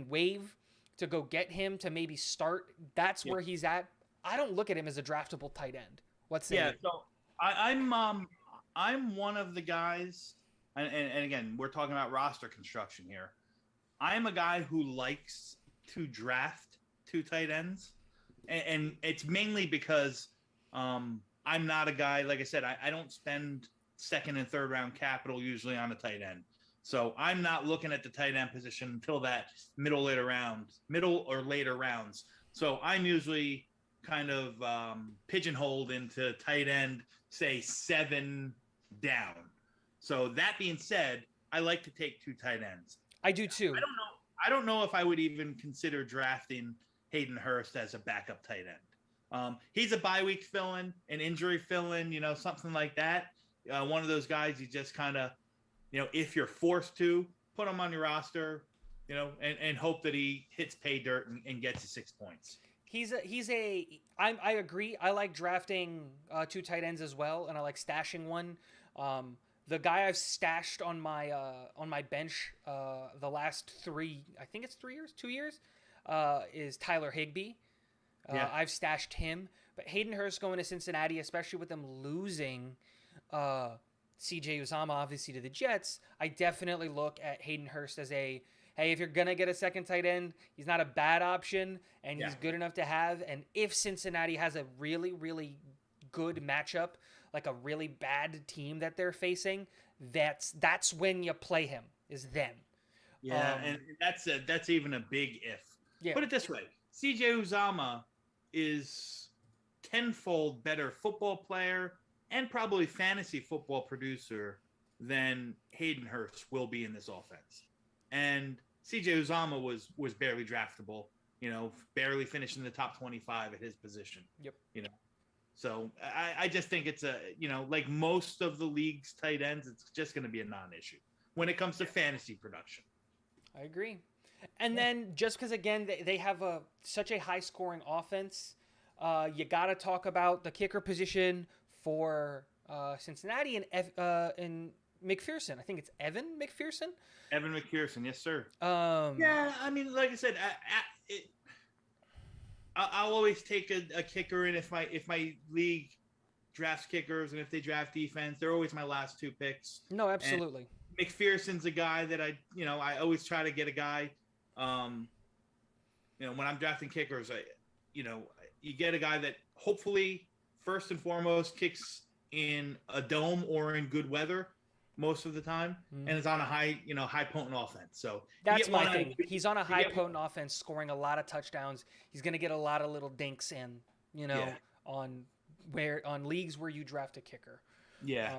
waive to go get him to maybe start, that's where he's at. I don't look at him as a draftable tight end. What's that? Yeah, so I'm one of the guys, and again, we're talking about roster construction here. I'm a guy who likes to draft two tight ends, and it's mainly because I'm not a guy, like I said, I don't spend second and third round capital usually on a tight end. So I'm not looking at the tight end position until that middle or later rounds. So I'm usually kind of pigeonholed into tight end, say 7 down. So that being said, I like to take two tight ends. I do too. I don't know if I would even consider drafting Hayden Hurst as a backup tight end. He's a bye week fill-in, an injury fill-in, something like that. One of those guys you just kind of, if you're forced to, put him on your roster, and hope that he hits pay dirt and gets to 6 points. I agree. I like drafting two tight ends as well, and I like stashing one. The guy I've stashed on my bench the last 2 years, is Tyler Higbee. I've stashed him, but Hayden Hurst going to Cincinnati, especially with them losing CJ Uzama obviously to the Jets, I definitely look at Hayden Hurst as hey, if you're going to get a second tight end, he's not a bad option, and he's good enough to have. And if Cincinnati has a really, really good matchup, like a really bad team that they're facing, that's when you play him, is then. Yeah, and that's even a big if. Yeah. Put it this way. CJ Uzama is tenfold better football player and probably fantasy football producer than Hayden Hurst will be in this offense. And CJ Uzama was barely draftable, barely finished in the top 25 at his position. Yep. So I just think it's like most of the league's tight ends, it's just going to be a non-issue when it comes to fantasy production. I agree. And then just because, again, they have such a high-scoring offense, you got to talk about the kicker position for Cincinnati and McPherson. I think it's Evan McPherson. Evan McPherson, yes, sir. Yeah, I mean, like I said, I'll always take a kicker in if my league drafts kickers, and if they draft defense, they're always my last 2 picks. No, absolutely. And McPherson's a guy that I always try to get a guy. When I'm drafting kickers, you get a guy that hopefully first and foremost kicks in a dome or in good weather most of the time, and is on a high potent offense. So that's my thing. He's on a high potent offense, scoring a lot of touchdowns. He's going to get a lot of little dinks in, on leagues where you draft a kicker. Yeah.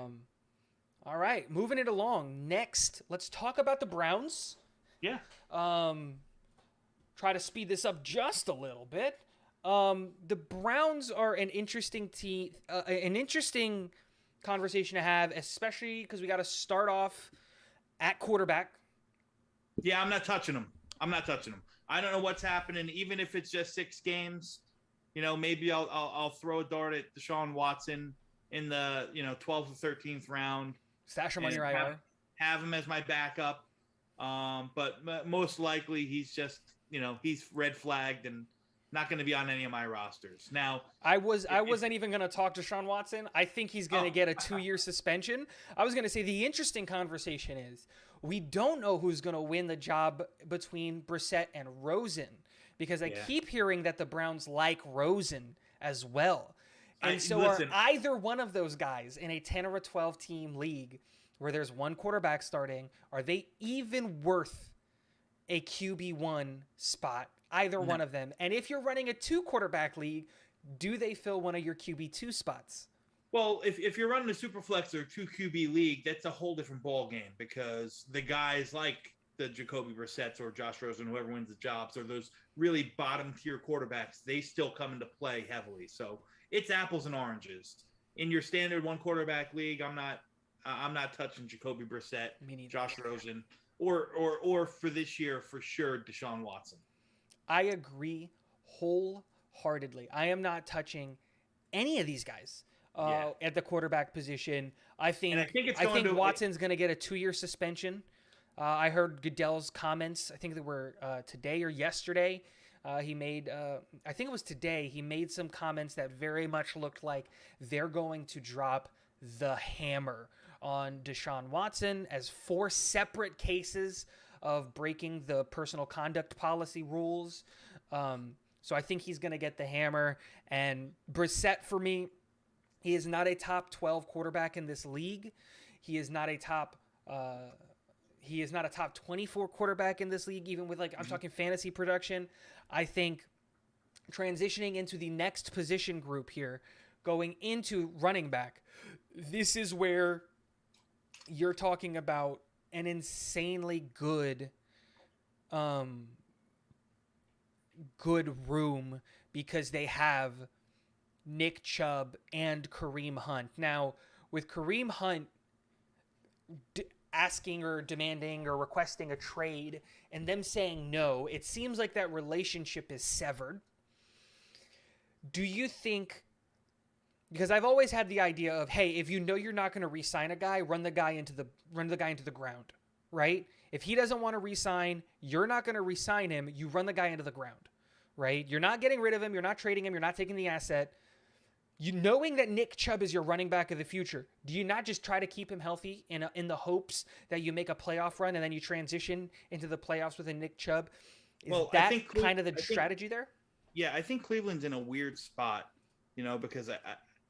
All right, moving it along. Next, let's talk about the Browns. Yeah. Try to speed this up just a little bit. The Browns are an interesting team, an interesting conversation to have, especially because we got to start off at quarterback. Yeah, I'm not touching them. I don't know what's happening. Even if it's just 6 games, maybe I'll throw a dart at Deshaun Watson in the 12th or 13th round. Stash him on your IR. Have him as my backup. But most likely he's just he's red flagged and not going to be on any of my rosters. Now, I wasn't even going to talk to Deshaun Watson. I think he's going to get a 2-year suspension. I was going to say the interesting conversation is we don't know who's going to win the job between Brissett and Rosen, because I keep hearing that the Browns like Rosen as well. And are either one of those guys in a 10 or a 12 team league where there's one quarterback starting, are they even worth a QB1 spot? Either one of them. And if you're running a 2 quarterback league, do they fill one of your QB2 spots? Well, if you're running a super flex or 2 QB league, that's a whole different ball game, because the guys like the Jacoby Brissett's or Josh Rosen, whoever wins the jobs, or those really bottom tier quarterbacks, they still come into play heavily. So it's apples and oranges. In your standard 1 quarterback league, I'm not touching Jacoby Brissett, Josh Rosen. or for this year for sure, Deshaun Watson. I agree wholeheartedly. I am not touching any of these guys Yeah, at the quarterback position. and I think it's going to. Watson's going to get a 2-year suspension. I heard Goodell's comments. I think they were today or yesterday. He made, I think it was today, he made some comments that very much looked like they're going to drop the hammer on Deshaun Watson as 4 separate cases of breaking the personal conduct policy rules. So I think he's going to get the hammer. And Brissett, for me, he is not a top 12 quarterback in this league. He is not a top 24 quarterback in this league, even with I'm talking fantasy production. I think transitioning into the next position group here, going into running back, this is where you're talking about an insanely good room, because they have Nick Chubb and Kareem Hunt. Now, with Kareem Hunt asking or demanding or requesting a trade and them saying no, it seems like that relationship is severed. Do you think, because I've always had the idea of, hey, if you know you're not going to re-sign a guy, run the guy into the ground, right? If he doesn't want to re-sign, you're not going to re-sign him, you run the guy into the ground, right? You're not getting rid of him, you're not trading him, you're not taking the asset. You knowing that Nick Chubb is your running back of the future, do you not just try to keep him healthy in the hopes that you make a playoff run and then you transition into the playoffs with a Nick Chubb? I think kind of the strategy there? Yeah, I think Cleveland's in a weird spot, because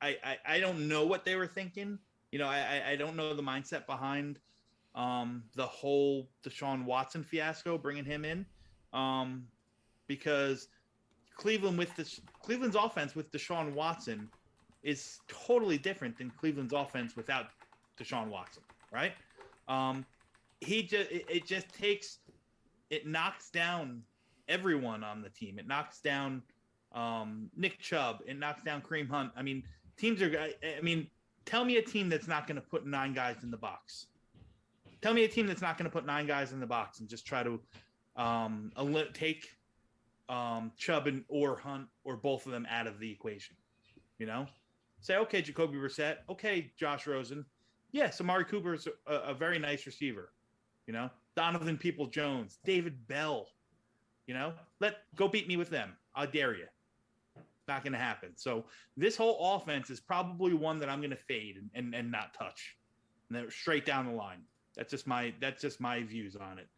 I don't know what they were thinking. I don't know the mindset behind the whole Deshaun Watson fiasco, bringing him in, because Cleveland's offense with Deshaun Watson is totally different than Cleveland's offense without Deshaun Watson, right? It knocks down everyone on the team. It knocks down Nick Chubb. It knocks down Kareem Hunt. I mean, tell me a team that's not going to put 9 guys in the box. Tell me a team that's not going to put 9 guys in the box and just try to take Chubb or Hunt or both of them out of the equation. Say, okay, Jacoby Brissett, okay, Josh Rosen. Yes, Amari Cooper's a very nice receiver. Donovan Peoples-Jones, David Bell. Go beat me with them. I dare you. Not going to happen. So this whole offense is probably one that I'm going to fade and not touch. And then straight down the line. That's just my views on it.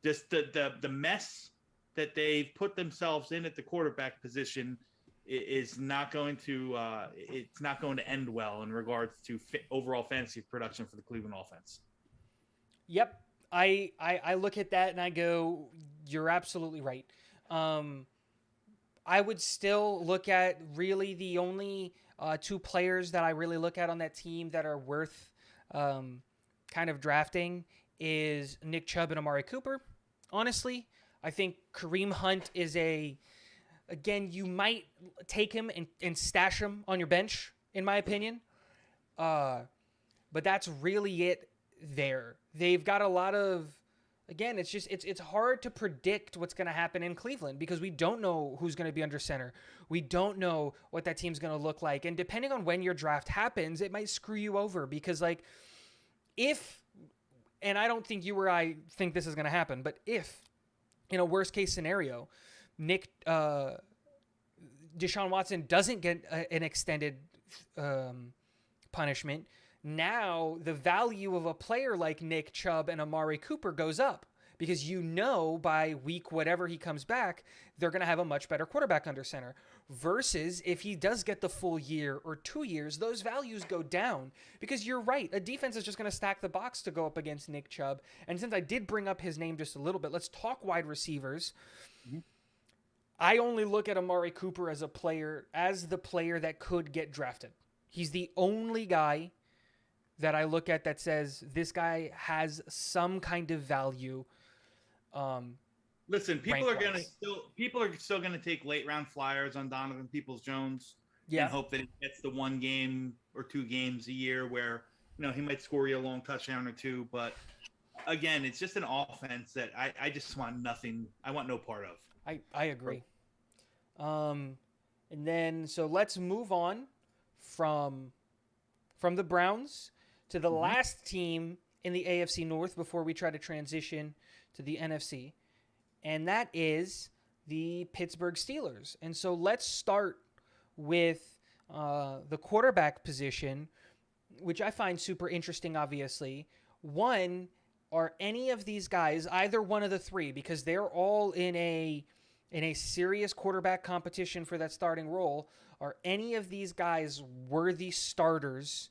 Just the mess that they've put themselves in at the quarterback position is not going to end well in regards to overall fantasy production for the Cleveland offense. Yep. I look at that and I go, you're absolutely right. I would still look at really the only 2 players that I really look at on that team that are worth kind of drafting is Nick Chubb and Amari Cooper. Honestly, I think Kareem Hunt is again, you might take him and stash him on your bench, in my opinion. But that's really it there. They've got a lot of, again, it's hard to predict what's going to happen in Cleveland because we don't know who's going to be under center. We don't know what that team's going to look like. And depending on when your draft happens, it might screw you over because and I don't think you or I think this is going to happen, but if, in a worst case scenario, Deshaun Watson doesn't get an extended punishment, now the value of a player like Nick Chubb and Amari Cooper goes up because by week whatever he comes back, they're going to have a much better quarterback under center. Versus if he does get the full year or 2 years, those values go down because you're right. A defense is just going to stack the box to go up against Nick Chubb. And since I did bring up his name just a little bit, let's talk wide receivers. Mm-hmm. I only look at Amari Cooper as the player that could get drafted. He's the only guy that I look at that says this guy has some kind of value. Listen, people are still going to take late round flyers on Donovan Peoples-Jones and hope that he gets the 1 game or 2 games a year where he might score you a long touchdown or 2. But again, it's just an offense that I just want nothing. I want no part of. I agree. And then so let's move on from from the Browns to the Mm-hmm. last team in the AFC North before we try to transition to the NFC, and that is the Pittsburgh Steelers. And so let's start with the quarterback position, which I find super interesting, obviously. One, are any of these guys, either one of the three, because they're all in a serious quarterback competition for that starting role, are any of these guys worthy starters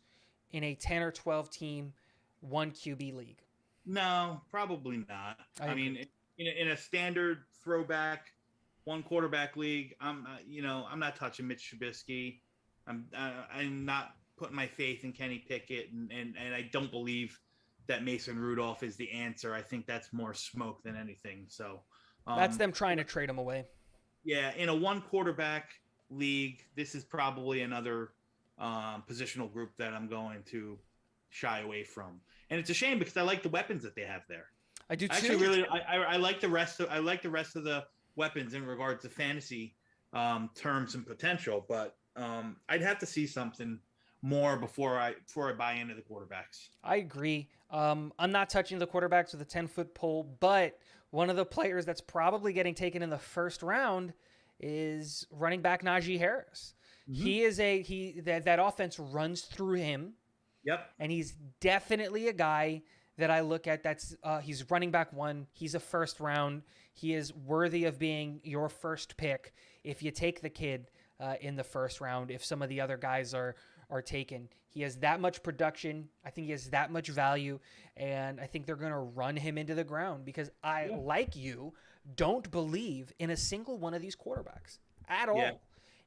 in a 10 or 12 team 1 QB league? No, probably not. I I agree. mean, in a standard throwback one quarterback league, I'm not touching Mitch Trubisky. I'm not putting my faith in Kenny Pickett, and I don't believe that Mason Rudolph is the answer. I think that's more smoke than anything. So, That's um, them trying to trade him away. yeah, in a one quarterback league, this is probably another positional group that I'm going to shy away from. And it's a shame because I like the weapons that they have there. I do I actually too. really I like the rest of the weapons in regards to fantasy terms and potential, but I'd have to see something more before I buy into the quarterbacks. I agree. I'm not touching the quarterbacks with a 10-foot pole, but one of the players that's probably getting taken in the first round is running back Najee Harris. Mm-hmm. That offense runs through him, Yep. and he's definitely a guy that I look at. He's running back one. He's a first round. He is worthy of being your first pick if you take the kid in the first round. If some of the other guys are taken, he has that much production. I think he has that much value, and I think they're going to run him into the ground because I, Yeah. like you, don't believe in a single one of these quarterbacks at Yeah. all.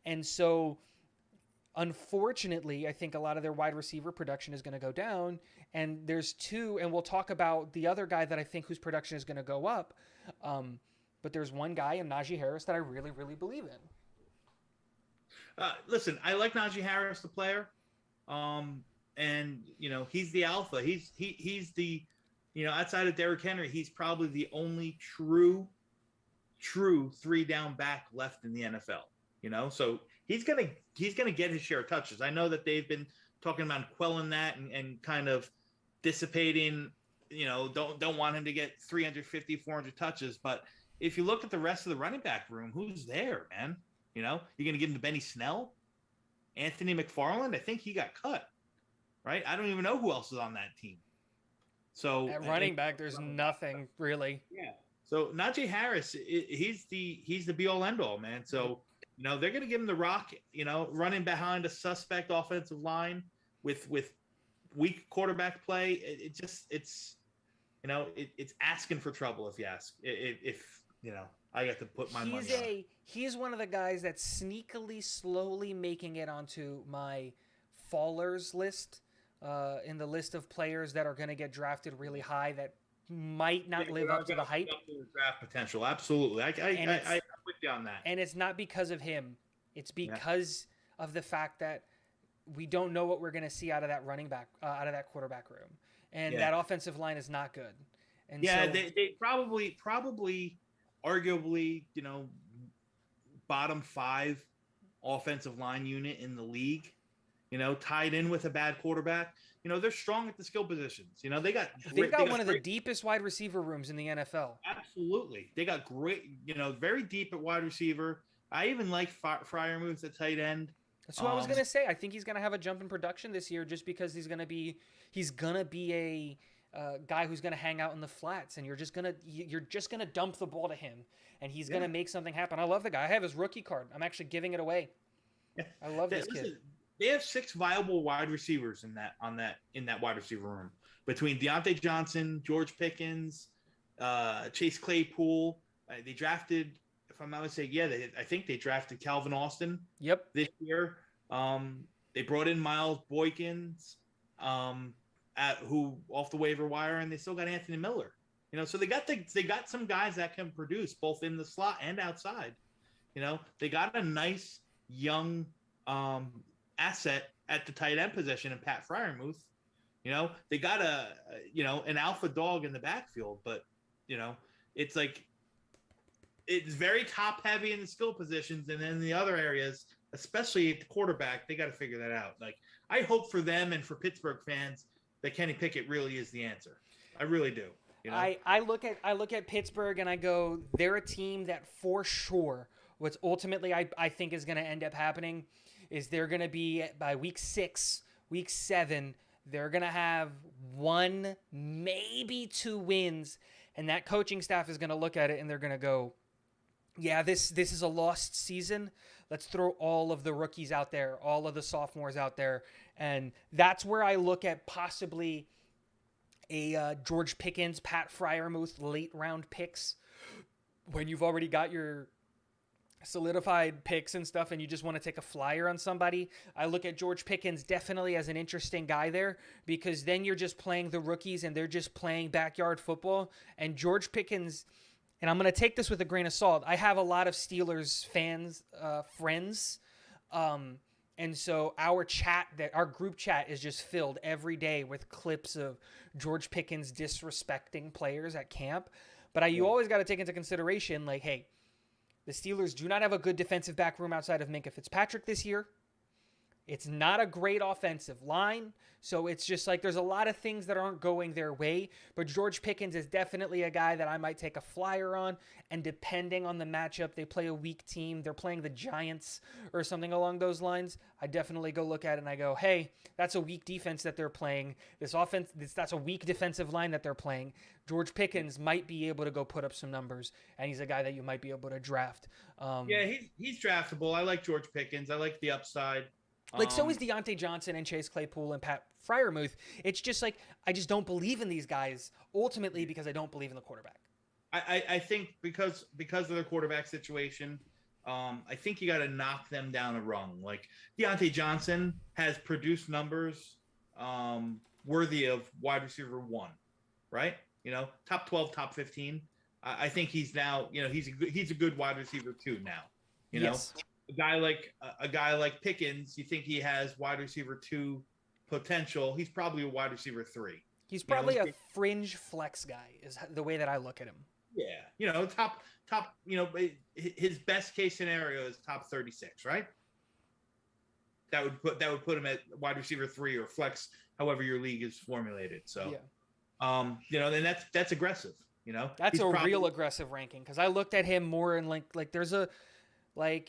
And so unfortunately, I think a lot of their wide receiver production is going to go down. And there's two, and we'll talk about the other guy that I think whose production is going to go up. But there's one guy in Najee Harris that I really, really believe in. Listen, I like Najee Harris, the player, and he's the alpha. He's the outside of Derrick Henry, he's probably the only true three down back left in the NFL. So he's gonna get his share of touches. I know that they've been talking about quelling that and kind of dissipating. Don't want him to get 350, 400 touches. But if you look at the rest of the running back room, who's there, man? You're gonna give him to Benny Snell, Anthony McFarland. I think he got cut, right? I don't even know who else is on that team. So At running back, there's nothing really. yeah. So Najee Harris, he's the be all end all, man. So they're going to give him the rock. Running behind a suspect offensive line with weak quarterback play. It's asking for trouble if you ask. If I got to put my money on. He's one of the guys that's sneakily, slowly making it onto my fallers list. In the list of players that are going to get drafted really high that might not live up to the hype. Draft potential, absolutely. I'm with you on that. And it's not because of him. It's because of the fact that we don't know what we're going to see out of that running back, out of that quarterback room, and that offensive line is not good. And so, they probably, arguably, bottom 5 offensive line unit in the league. Tied in with a bad quarterback. They're strong at the skill positions. They've got one of the deepest wide receiver rooms in the NFL. Absolutely. They got great, very deep at wide receiver. I even like Freiermuth at tight end. That's what I was going to say. I think he's going to have a jump in production this year just because he's going to be a guy who's going to hang out in the flats, and you're just going to dump the ball to him, and he's going to make something happen. I love the guy. I have his rookie card. I'm actually giving it away. I love this kid. They have 6 viable wide receivers in that wide receiver room between Deontay Johnson, George Pickens, Chase Claypool. They drafted, if I'm not mistaken, I think they drafted Calvin Austin. Yep. This year, they brought in Miles Boykins, who off the waiver wire, and they still got Anthony Miller. So they got some guys that can produce both in the slot and outside. They got a nice young asset at the tight end position in Pat Freiermuth. They got an alpha dog in the backfield, but it's like it's very top heavy in the skill positions, and then in the other areas, especially at the quarterback, they got to figure that out. Like I hope for them and for Pittsburgh fans that Kenny Pickett really is the answer. I really do. I look at Pittsburgh and I go, they're a team that for sure what's ultimately I think is going to end up happening is they're going to be by week 6, week 7, they're going to have 1, maybe 2 wins, and that coaching staff is going to look at it and they're going to go, yeah, this is a lost season. Let's throw all of the rookies out there, all of the sophomores out there. And that's where I look at possibly a George Pickens, Pat Freiermuth late round picks when you've already got your solidified picks and stuff and you just want to take a flyer on somebody. I look at George Pickens definitely as an interesting guy there because then you're just playing the rookies and they're just playing backyard football. And George Pickens, and I'm going to take this with a grain of salt, I have a lot of Steelers fans, friends, and so our group chat is just filled every day with clips of George Pickens disrespecting players at camp. But you always got to take into consideration, like, hey, the Steelers do not have a good defensive back room outside of Minkah Fitzpatrick this year. It's not a great offensive line. So it's just like there's a lot of things that aren't going their way. But George Pickens is definitely a guy that I might take a flyer on. And depending on the matchup, they play a weak team. They're playing the Giants or something along those lines. I definitely go look at it and I go, hey, that's a weak defense that they're playing. This offense, that's a weak defensive line that they're playing. George Pickens might be able to go put up some numbers. And he's a guy that you might be able to draft. He's draftable. I like George Pickens. I like the upside. So is Deontay Johnson and Chase Claypool and Pat Freiermuth. It's just like I just don't believe in these guys ultimately because I don't believe in the quarterback. I think because of their quarterback situation, I think you got to knock them down a rung. Like Deontay Johnson has produced numbers worthy of wide receiver 1, right? Top 12, top 15. I think he's now, he's a good wide receiver 2 now. Yes. A guy like Pickens, you think he has wide receiver 2 potential. He's probably a wide receiver 3. He's probably a fringe flex guy is the way that I look at him. Yeah. Top, his best case scenario is top 36, right? That would put him at wide receiver 3 or flex, however your league is formulated. So, then that's aggressive, That's real aggressive ranking. Cause I looked at him more and like there's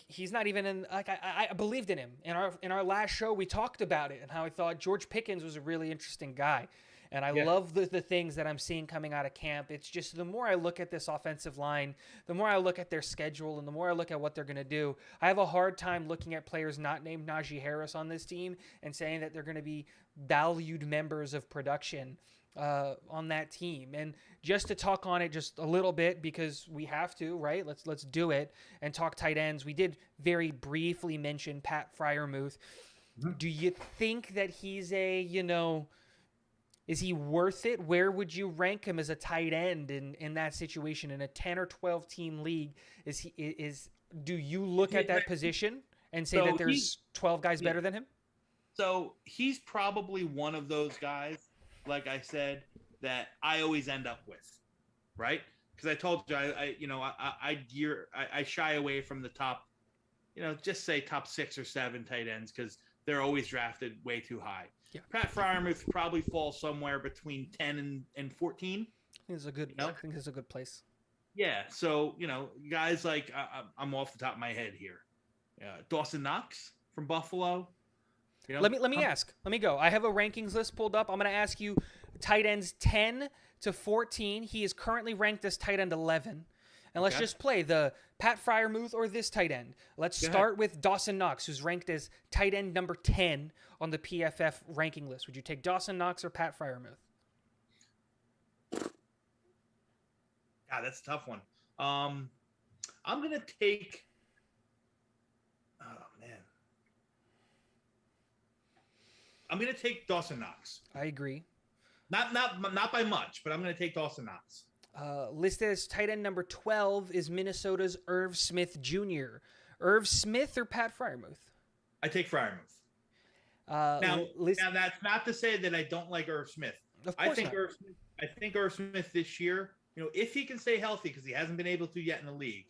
he's not even in, like, I believed in him. In our last show, we talked about it and how I thought George Pickens was a really interesting guy. And I love the things that I'm seeing coming out of camp. It's just the more I look at this offensive line, the more I look at their schedule, and the more I look at what they're going to do, I have a hard time looking at players not named Najee Harris on this team and saying that they're going to be valued members of production on that team. And just to talk on it just a little bit because we have to, right? Let's do it and talk tight ends. We did very briefly mention Pat Freiermuth. Mm-hmm. Do you think that he's is he worth it? Where would you rank him as a tight end in that situation in a 10 or 12 team league? Do you look at that position and say that there's 12 guys better than him? So he's probably one of those guys, like I said, that I always end up with, right? Because I told you, I shy away from the top, just say top 6 or 7 tight ends because they're always drafted way too high. Yeah. Pat Freiermuth probably falls somewhere between 10 and 14. I think it's a good place. Yeah. So, guys like, I'm off the top of my head here. Dawson Knox from Buffalo. Let me ask. Let me go. I have a rankings list pulled up. I'm going to ask you tight ends 10 to 14. He is currently ranked as tight end 11. And let's just play the Pat Freiermuth or this tight end. Let's start with Dawson Knox, who's ranked as tight end number 10 on the PFF ranking list. Would you take Dawson Knox or Pat Freiermuth? Yeah, that's a tough one. I'm going to take – oh, man. I'm going to take Dawson Knox. I agree. Not by much, but I'm going to take Dawson Knox. Listed as tight end number 12 is Minnesota's Irv Smith Jr. Irv Smith or Pat Freiermuth? I take Freiermuth. Now, now that's not to say that I don't like Irv Smith. Of course not. I think Irv Smith this year, if he can stay healthy, because he hasn't been able to yet in the league,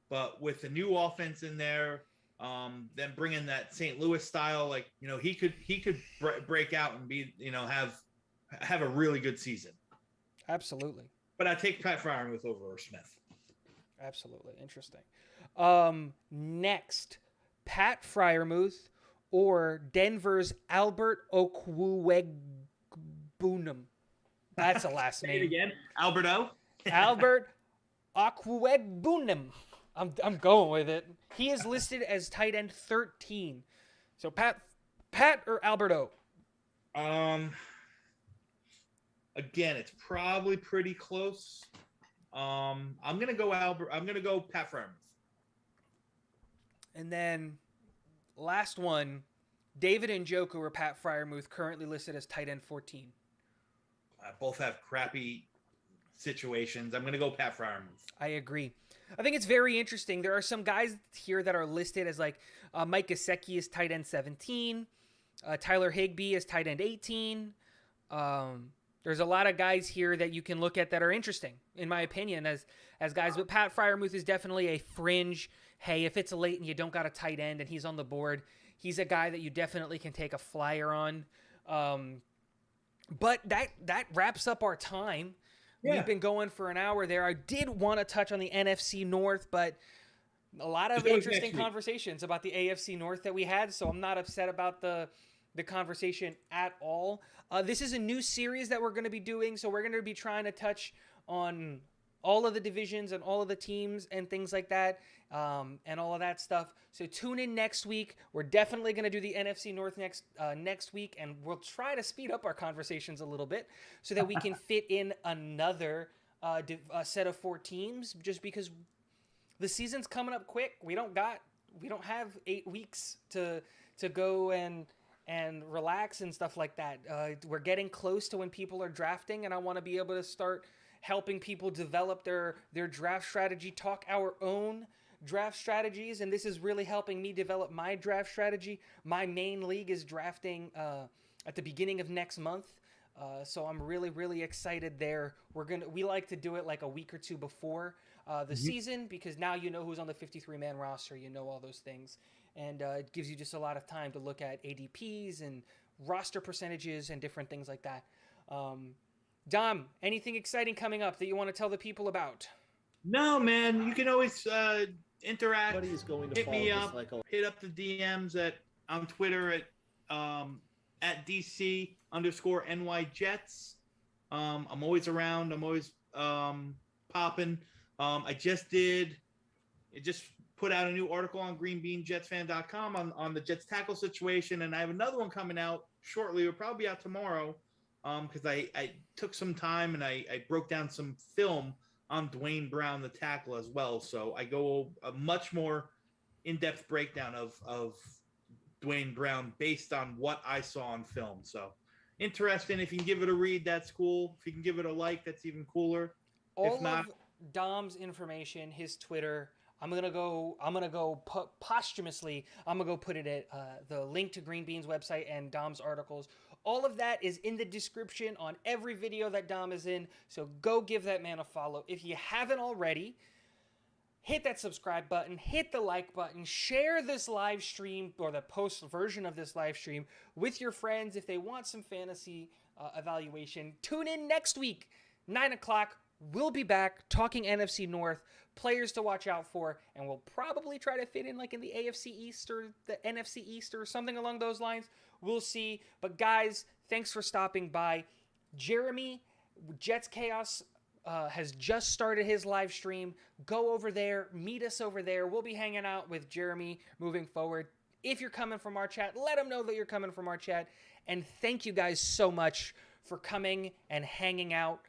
but with the new offense in there, then bringing that St. Louis style, he could break out and be, have a really good season. Absolutely. But I take Pat Freiermuth over Irv Smith. Absolutely. Interesting. Next, Pat Freiermuth or Denver's Albert Okwuegbunam. That's a last name. Say it again. Alberto. Albert Okwuegbunam. I'm going with it. He is listed as tight end 13. So Pat or Alberto? Again, it's probably pretty close. I'm gonna go Pat Freiermuth. And then last one, David Njoku or Pat Freiermuth, currently listed as tight end 14. Both have crappy situations. I'm gonna go Pat Freiermuth. I agree. I think it's very interesting. There are some guys here that are listed as Mike Gesicki is tight end 17. Tyler Higbee is tight end 18. There's a lot of guys here that you can look at that are interesting, in my opinion, as guys. But Pat Freiermuth is definitely a fringe. Hey, if it's late and you don't got a tight end and he's on the board, he's a guy that you definitely can take a flyer on. But that wraps up our time. Yeah. We've been going for an hour there. I did want to touch on the NFC North, but a lot of interesting conversations about the AFC North that we had, so I'm not upset about the conversation at all. This is a new series that we're going to be doing, so we're going to be trying to touch on all of the divisions and all of the teams and things like that, and all of that stuff. So tune in next week. We're definitely going to do the NFC North next week, and we'll try to speed up our conversations a little bit so that we can fit in another set of 4 teams, just because the season's coming up quick. We don't have 8 weeks to go and relax and stuff like that. We're getting close to when people are drafting, and I want to be able to start helping people develop their draft strategy, talk our own draft strategies, and this is really helping me develop my draft strategy. My main league is drafting at the beginning of next month, so I'm really, really excited there. We like to do it like a week or two before the season, because now you know who's on the 53-man roster, you know all those things, and it gives you just a lot of time to look at ADPs and roster percentages and different things like that. Dom, anything exciting coming up that you want to tell the people about? No, man. You can always interact. Hit me up. Hit up the DMs on Twitter at DC_NY Jets. I'm always around. I'm always popping. I just put out a new article on greenbeanjetsfan.com on the Jets tackle situation, and I have another one coming out shortly. It'll probably be out tomorrow, because I took some time and I broke down some film on Dwayne Brown, the tackle, as well. So I go a much more in-depth breakdown of Dwayne Brown based on what I saw on film. So interesting. If you can give it a read, that's cool. If you can give it a like, that's even cooler. All of Dom's information, his Twitter, I'm gonna go posthumously. I'm gonna go put it at the link to Green Bean's website and Dom's articles. All of that is in the description on every video that Dom is in. So go give that man a follow. If you haven't already, hit that subscribe button, hit the like button, share this live stream or the post version of this live stream with your friends if they want some fantasy evaluation. Tune in next week, 9 o'clock. We'll be back talking NFC North, players to watch out for, and we'll probably try to fit in like in the AFC East or the NFC East or something along those lines. We'll see. But guys, thanks for stopping by. Jeremy, Jets Chaos, has just started his live stream. Go over there. Meet us over there. We'll be hanging out with Jeremy moving forward. If you're coming from our chat, let him know that you're coming from our chat. And thank you guys so much for coming and hanging out.